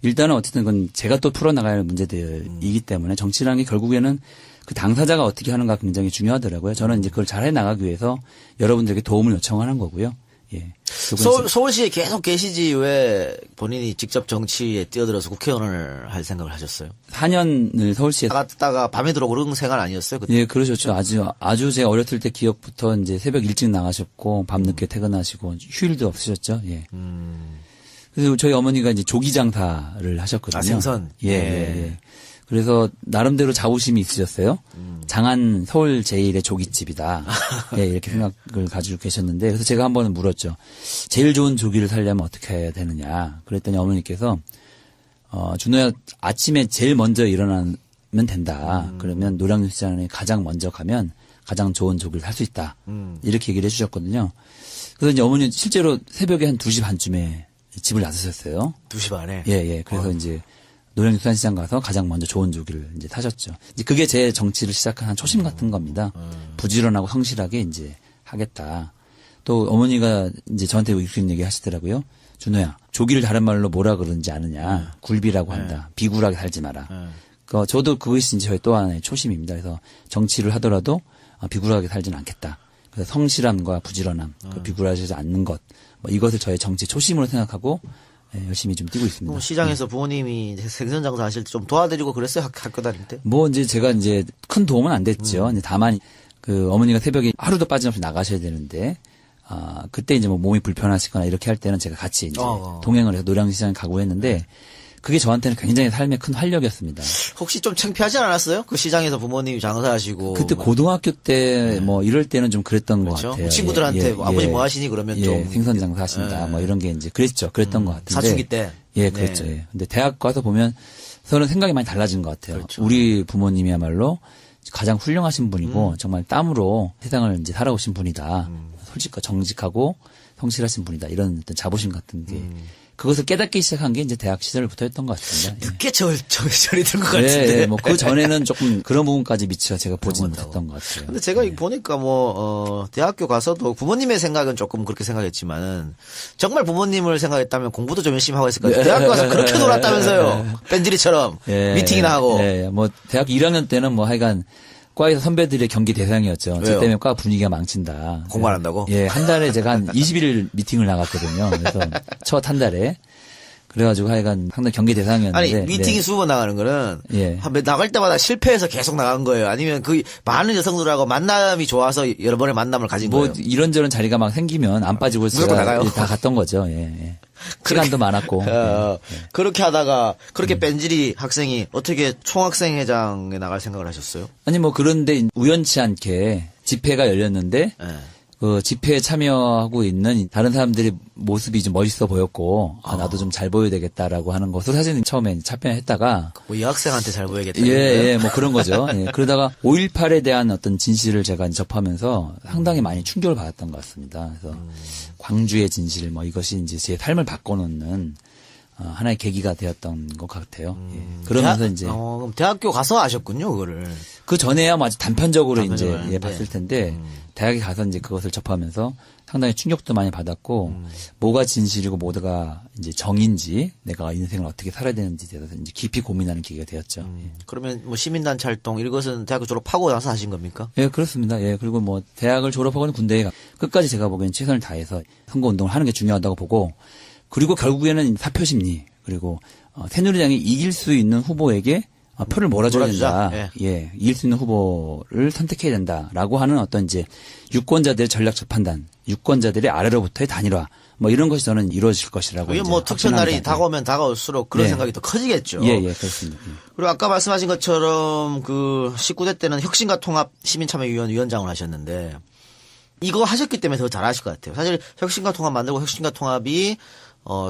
일단은 어쨌든 그건 제가 또 풀어나가야 할 문제들이기 때문에 정치라는 게 결국에는 그 당사자가 어떻게 하는가 굉장히 중요하더라고요. 저는 이제 그걸 잘해 나가기 위해서 여러분들에게 도움을 요청하는 거고요. 예. 서울시에 계속 계시지 왜 본인이 직접 정치에 뛰어들어서 국회의원을 할 생각을 하셨어요? 4년을 서울시에 나갔다가 밤에 들어오고 그런 생활 아니었어요? 그때? 예, 그러셨죠. 아주 제가 어렸을 때 기억부터 이제 새벽 일찍 나가셨고 밤 늦게 퇴근하시고 휴일도 없으셨죠. 예. 그래서 저희 어머니가 이제 조기 장사를 하셨거든요. 아, 생선. 예, 예. 그래서 나름대로 자부심이 있으셨어요. 장안 서울 제일의 조기집이다. 예, 이렇게 생각을 가지고 계셨는데 그래서 제가 한 번은 물었죠. 제일 좋은 조기를 살려면 어떻게 해야 되느냐. 그랬더니 어머니께서 준호야 아침에 제일 먼저 일어나면 된다. 그러면 노량진시장에 가장 먼저 가면 가장 좋은 조기를 살 수 있다. 이렇게 얘기를 해주셨거든요. 그래서 이제 어머니 실제로 새벽에 한 2시 반쯤에 집을 나서셨어요. 2시 반에? 예, 예. 그래서 이제 노량진시장 가서 가장 먼저 좋은 조기를 이제 타셨죠. 이제 그게 제 정치를 시작한 한 초심 같은 겁니다. 부지런하고 성실하게 이제 하겠다. 또 어머니가 이제 저한테 익숙한 얘기 하시더라고요. 준호야, 조기를 다른 말로 뭐라 그러는지 아느냐. 굴비라고 한다. 비굴하게 살지 마라. 저도 그것이 이제 저의 또 하나의 초심입니다. 그래서 정치를 하더라도 비굴하게 살지는 않겠다. 그래서 성실함과 부지런함, 비굴하지 않는 것, 뭐 이것을 저의 정치 초심으로 생각하고 열심히 좀 뛰고 있습니다. 시장에서 부모님이 생선 장사 하실 때 좀 도와드리고 그랬어요? 학교 다닐 때? 뭐 이제 제가 이제 큰 도움은 안 됐죠. 근데 다만 그 어머니가 새벽에 하루도 빠짐없이 나가셔야 되는데 그때 이제 뭐 몸이 불편하시거나 이렇게 할 때는 제가 같이 이제 동행을 해서 노량진시장에 가고 했는데 그게 저한테는 굉장히 삶의 큰 활력이었습니다. 혹시 좀 창피하지 않았어요? 그 시장에서 부모님이 장사하시고. 그때 고등학교 때 뭐 이럴 때는 좀 그랬던 그렇죠? 것 같아요. 친구들한테 뭐 아버지 뭐 하시니 그러면 좀. 생선 장사하신다. 뭐 이런 게 이제 그랬던 것 같은데. 사춘기 때. 예, 그랬죠. 예. 근데 대학 가서 보면 저는 생각이 많이 달라진 것 같아요. 그렇죠. 우리 부모님이야말로 가장 훌륭하신 분이고 정말 땀으로 세상을 이제 살아오신 분이다. 솔직하고 정직하고 성실하신 분이다. 이런 어떤 자부심 같은 게 그것을 깨닫기 시작한 게 이제 대학 시절부터였던 것 같습니다. 예. 늦게 절이 든 것 같은데. 네, 뭐 그 전에는 조금 그런 부분까지 미처 제가 보지 못했던 것 같아요. 근데 제가 보니까 대학교 가서도 부모님의 생각은 조금 그렇게 생각했지만은 정말 부모님을 생각했다면 공부도 좀 열심히 하고 했을 거예요. 대학교 가서 그렇게 놀았다면서요. 뺀질이처럼 미팅이나 하고. 예, 뭐 대학 1학년 때는 뭐 하여간 과에서 선배들의 경기 대상이었죠. 왜요? 저 때문에 과 분위기가 망친다. 공부 안 한다고? 예, 한 달에 제가 한 20일 미팅을 나갔거든요. 그래서 첫 한 달에. 그래가지고 하여간 상당히 경기 대상이었는데. 아니, 미팅이 20번 나가는 거는. 예. 나갈 때마다 실패해서 계속 나간 거예요. 아니면 그 많은 여성들하고 만남이 좋아서 여러 번의 만남을 가진 거예요. 뭐 이런저런 자리가 막 생기면 안 빠지고 무조건 나가요? 다 갔던 거죠. 예, 예. 시간도 많았고. 그렇게 하다가 그렇게 뺀질이 학생이 어떻게 총학생회장에 나갈 생각을 하셨어요? 아니 뭐 그런데 우연치 않게 집회가 열렸는데 네. 그 집회에 참여하고 있는 다른 사람들이 모습이 좀 멋있어 보였고 나도 좀 잘 보여야 되겠다라고 하는 것을 사실은 처음에 참여했다가 뭐 여학생한테 잘 보여야겠다. 예, 뭐 그런 거죠. 예. 그러다가 5.18에 대한 어떤 진실을 제가 이제 접하면서 상당히 많이 충격을 받았던 것 같습니다. 그래서 광주의 진실 뭐 이것이 이제 제 삶을 바꿔놓는 하나의 계기가 되었던 것 같아요. 예. 그러면서 이제 그럼 대학교 가서 아셨군요, 그거를. 그 전에야 아주 단편적으로 단편적으로 이제 봤을 텐데 대학에 가서 이제 그것을 접하면서 상당히 충격도 많이 받았고 뭐가 진실이고 뭐가 이제 정인지 내가 인생을 어떻게 살아야 되는지에 대해서 이제 깊이 고민하는 기회가 되었죠. 예. 그러면 뭐 시민단체 활동 이것은 대학교 졸업하고 나서 하신 겁니까? 예, 그렇습니다. 예, 그리고 뭐 대학을 졸업하고는 군대에 끝까지 제가 보기엔 최선을 다해서 선거 운동을 하는 게 중요하다고 보고 그리고 결국에는 사표 심리 그리고 새누리당이 이길 수 있는 후보에게 표를 몰아줘야 된다. 예, 이길 수 있는 후보를 선택해야 된다라고 하는 어떤 이제 유권자들의 전략적 판단, 유권자들의 아래로부터의 단일화, 뭐 이런 것이 저는 이루어질 것이라고. 이게 뭐 투표 날이 다가오면 다가올수록 그런 생각이 더 커지겠죠. 예, 그렇습니다. 예. 그리고 아까 말씀하신 것처럼 그 19대 때는 혁신과 통합 시민참여위원 위원장을 하셨는데 이거 하셨기 때문에 더 잘하실 것 같아요. 사실 혁신과 통합 만들고 혁신과 통합이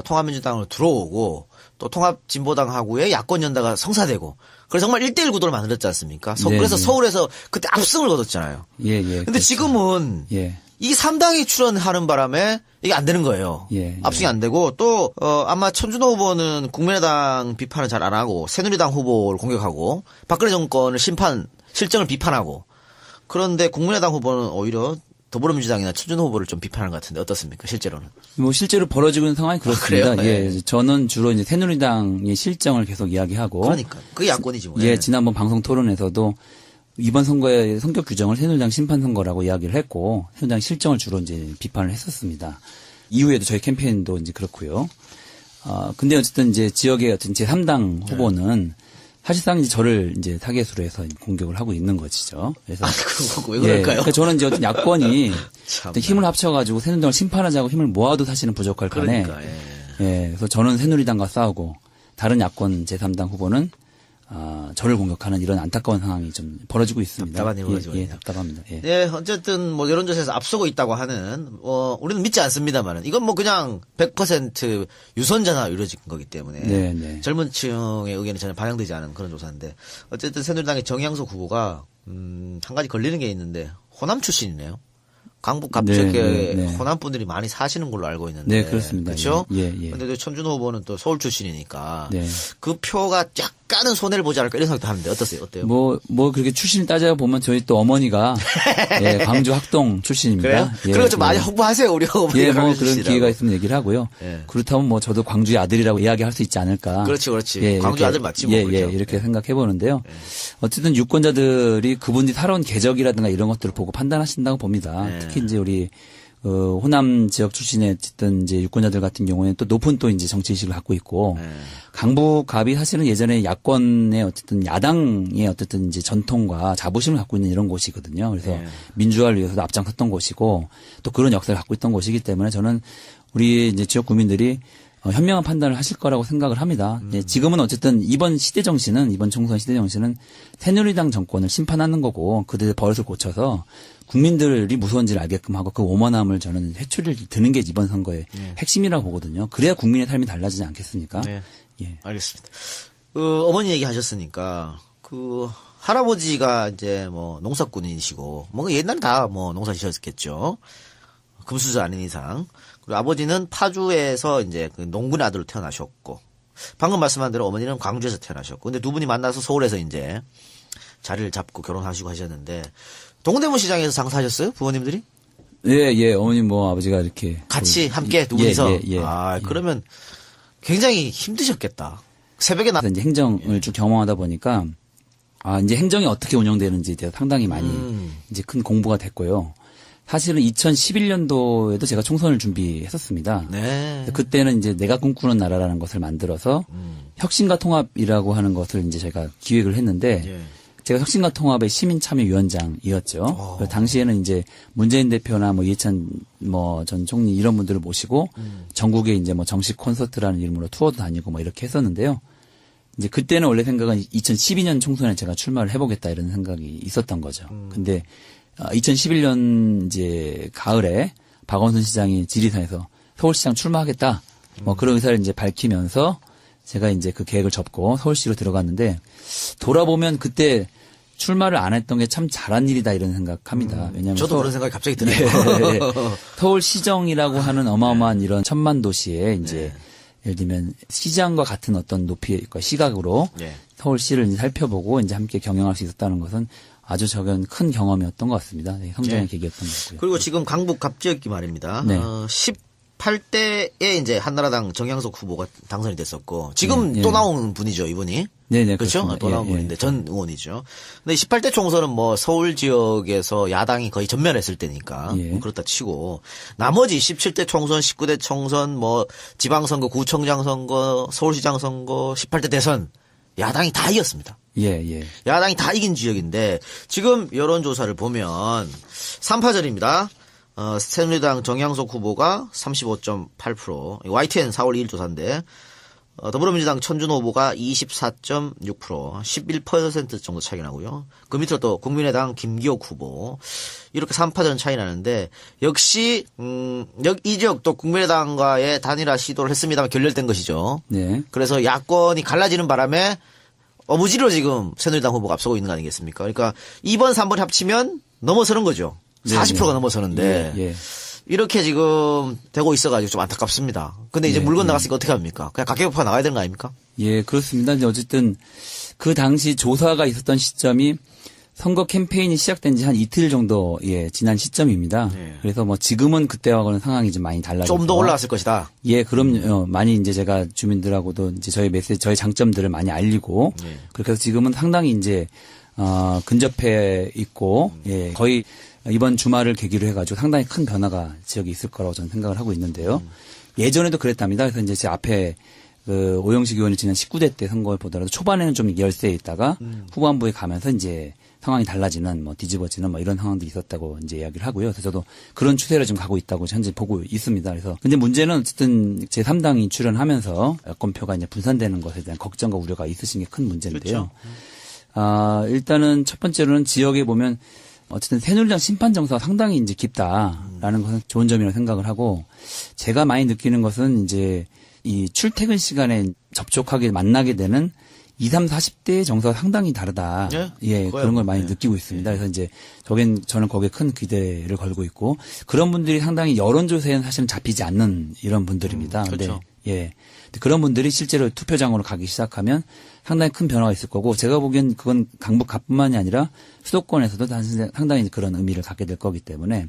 통합민주당으로 들어오고 또 통합진보당하고의 야권연대가 성사되고 그래서 정말 1대1 구도를 만들었지 않습니까? 네, 그래서 네. 서울에서 그때 압승을 거뒀잖아요. 예, 예. 근데 그렇죠. 지금은 예. 이 3당이 출연하는 바람에 이게 안 되는 거예요. 예, 압승이 예. 안 되고 또 아마 천준호 후보는 국민의당 비판을 잘 안 하고 새누리당 후보를 공격하고 박근혜 정권을 실정을 비판하고 그런데 국민의당 후보는 오히려 더불어민주당이나 천준호 후보를 좀 비판하는 것 같은데 어떻습니까? 실제로는. 뭐 실제로 벌어지고 있는 상황이 그렇습니다. 그래요? 예. 네. 저는 주로 이제 새누리당의 실정을 계속 이야기하고 그러니까 그게 야권이지 뭐. 예, 지난번 방송 토론에서도 이번 선거의 성격 규정을 새누리당 심판 선거라고 이야기를 했고 새누리당 실정을 주로 이제 비판을 했었습니다. 이후에도 저희 캠페인도 이제 그렇고요. 근데 어쨌든 이제 지역의 어떤 제3당 후보는 사실상 이제 저를 이제 타겟으로 해서 공격을 하고 있는 것이죠. 그래서 그거 왜 그럴까요? 그러니까 저는 이제 어떤 야권이 참. 어떤 힘을 합쳐가지고 새누리당을 심판하자고 힘을 모아도 사실은 부족할 간에 그러니까, 예, 그래서 저는 새누리당과 싸우고 다른 야권 제3당 후보는 저를 공격하는 이런 안타까운 상황이 좀 벌어지고 있습니다. 답답한 일이 벌어지고 예, 있네요. 답답합니다. 예. 네, 어쨌든 뭐 여론조사에서 앞서고 있다고 하는 우리는 믿지 않습니다만은 이건 뭐 그냥 100% 유선전화 이루어진 거기 때문에 네, 네. 젊은 층의 의견이 전혀 반영되지 않은 그런 조사인데 어쨌든 새누리당의 정양석 후보가 한 가지 걸리는 게 있는데 호남 출신이네요. 강북 갑자기 호남 분들이 많이 사시는 걸로 알고 있는데 네, 그렇습니다. 그렇죠? 예, 예. 근데 천준호 후보는 또 서울 출신이니까 네. 그 표가 약간은 손해를 보지 않을까 이런 생각도 하는데 어때요? 뭐 그렇게 출신을 따져보면 저희 또 어머니가 예, 광주 학동 출신입니다. 그래요? 예, 그리고 좀 많이 예. 홍보하세요, 우리 어머니가. 예, 뭐 광주 그런 출신이라고. 기회가 있으면 얘기를 하고요. 예. 그렇다면 뭐 저도 광주의 아들이라고 이야기할 수 있지 않을까. 그렇지. 광주 이렇게, 아들 맞지 뭐. 예, 그렇죠? 예, 이렇게 생각해 보는데요. 어쨌든 유권자들이 그분이 살아온 궤적이라든가 이런 것들을 보고 판단하신다고 봅니다. 예. 특히 이제 우리 호남 지역 출신의 어쨌든 이제 유권자들 같은 경우에는 또 높은 또 이제 정치의식을 갖고 있고 강북갑이 사실은 예전에 야권의 어쨌든 야당의 어쨌든 이제 전통과 자부심을 갖고 있는 이런 곳이거든요. 그래서 민주화를 위해서도 앞장섰던 곳이고 또 그런 역사를 갖고 있던 곳이기 때문에 저는 우리 이제 지역 구민들이 현명한 판단을 하실 거라고 생각을 합니다. 예, 지금은 어쨌든 이번 총선 시대 정신은 새누리당 정권을 심판하는 거고 그들의 버릇을 고쳐서 국민들이 무서운지를 알게끔 하고 그 오만함을 저는 회초리를 드는 게 이번 선거의 핵심이라고 보거든요. 그래야 국민의 삶이 달라지지 않겠습니까? 네. 예. 알겠습니다. 어머니 얘기 하셨으니까, 할아버지가 이제 뭐 농사꾼이시고, 뭐 옛날에 다 뭐 농사 지셨겠죠. 금수저 아닌 이상. 그리고 아버지는 파주에서 이제 그 농군의 아들로 태어나셨고, 방금 말씀한 대로 어머니는 광주에서 태어나셨고, 근데 두 분이 만나서 서울에서 이제 자리를 잡고 결혼하시고 하셨는데, 동대문 시장에서 장사하셨어요? 부모님들이? 예, 어머님 뭐 아버지가 이렇게. 같이 함께 두 분이서? 예. 그러면 굉장히 힘드셨겠다. 새벽에 그래서 이제 행정을 쭉 경험하다 보니까 이제 행정이 어떻게 운영되는지에 대해서 상당히 많이 이제 큰 공부가 됐고요. 사실은 2011년도에도 제가 총선을 준비했었습니다. 네. 그때는 이제 내가 꿈꾸는 나라라는 것을 만들어서 혁신과 통합이라고 하는 것을 이제 제가 기획을 했는데 예. 제가 혁신과 통합의 시민참여위원장이었죠. 그래서 당시에는 이제 문재인 대표나 뭐 이해찬 뭐 전 총리 이런 분들을 모시고 전국에 이제 뭐 정식 콘서트라는 이름으로 투어도 다니고 뭐 이렇게 했었는데요. 이제 그때는 원래 생각은 2012년 총선에 제가 출마를 해보겠다 이런 생각이 있었던 거죠. 근데 2011년 이제 가을에 박원순 시장이 지리산에서 서울시장 출마하겠다 뭐 그런 의사를 이제 밝히면서 제가 이제 그 계획을 접고 서울시로 들어갔는데 돌아보면 그때 출마를 안 했던 게 참 잘한 일이다 이런 생각합니다. 왜냐하면 저도 그런 생각이 갑자기 드네요. 예. 서울시정이라고 하는 어마어마한 이런 천만 도시에 이제 예를 들면 시장과 같은 어떤 높이의 시각으로 예. 서울시를 이제 살펴보고 이제 함께 경영할 수 있었다는 것은 아주 적은 큰 경험이었던 것 같습니다. 네, 성장의 계기였던 것 같고요. 그리고 지금 강북 갑지역기 말입니다. 네. 18대에 이제 한나라당 정양석 후보가 당선이 됐었고 지금 예. 또 나오는 분이죠, 이분이. 네네. 그렇죠? 그렇습니다. 또 나온 예, 분인데 전 의원이죠. 근데 18대 총선은 뭐 서울 지역에서 야당이 거의 전멸했을 때니까 예. 뭐 그렇다 치고 나머지 17대 총선, 19대 총선, 뭐 지방선거, 구청장 선거, 서울시장 선거, 18대 대선 야당이 다 이겼습니다. 예. 야당이 다 이긴 지역인데 지금 여론조사를 보면 3파전입니다. 새누리당 정양석 후보가 35.8%, YTN 4월 2일 조사인데 더불어민주당 천준호 후보가 24.6%, 11% 정도 차이 나고요. 그 밑으로 또 국민의당 김기옥 후보 이렇게 3파전 차이 나는데 역시 이 지역 또 국민의당과의 단일화 시도를 했습니다만 결렬된 것이죠. 네. 그래서 야권이 갈라지는 바람에 어부지로 지금 새누리당 후보가 앞서고 있는 거 아니겠습니까? 그러니까 2번, 3번 합치면 넘어서는 거죠. 40%가 넘어서는데 예. 이렇게 지금 되고 있어가지고 좀 안타깝습니다. 근데 이제 물건 나갔으니까 어떻게 합니까? 그냥 각계격파 나가야 되는 거 아닙니까? 예, 그렇습니다. 이제 어쨌든 그 당시 조사가 있었던 시점이 선거 캠페인이 시작된 지 한 이틀 정도 지난 시점입니다. 예. 그래서 뭐 지금은 그때와는 상황이 좀 많이 달라졌고 좀 더 올라왔을 것이다. 예, 그럼요. 많이 이제 제가 주민들하고도 이제 저희 메시지, 저희 장점들을 많이 알리고 예. 그렇게 해서 지금은 상당히 이제 근접해 있고 거의 이번 주말을 계기로 해가지고 상당히 큰 변화가 지역에 있을 거라고 저는 생각을 하고 있는데요. 예전에도 그랬답니다. 그래서 이제 제 앞에 그 오영식 의원이 지난 19대 때 선거를 보더라도 초반에는 좀 열세에 있다가 후반부에 가면서 이제 상황이 달라지는 뭐 뒤집어지는 뭐 이런 상황도 있었다고 이제 이야기를 하고요. 그래서 저도 그런 추세를 좀 가고 있다고 현재 보고 있습니다. 그래서 근데 문제는 어쨌든 제3당이 출연하면서 여권표가 이제 분산되는 것에 대한 걱정과 우려가 있으신 게 큰 문제인데요. 그렇죠. 일단은 첫 번째로는 지역에 보면 어쨌든 새누리당 심판 정서가 상당히 이제 깊다라는 것은 좋은 점이라고 생각을 하고 제가 많이 느끼는 것은 이제 이 출퇴근 시간에 접촉하게 만나게 되는 20, 40대의 정서가 상당히 다르다. 그런 걸 많이 느끼고 있습니다. 그래서 이제 저는 거기에 큰 기대를 걸고 있고 그런 분들이 상당히 여론조사에는 사실은 잡히지 않는 이런 분들입니다. 그렇죠. 근데 그런 분들이 실제로 투표장으로 가기 시작하면 상당히 큰 변화가 있을 거고 제가 보기엔 그건 강북갑뿐만이 아니라 수도권에서도 상당히 그런 의미를 갖게 될 거기 때문에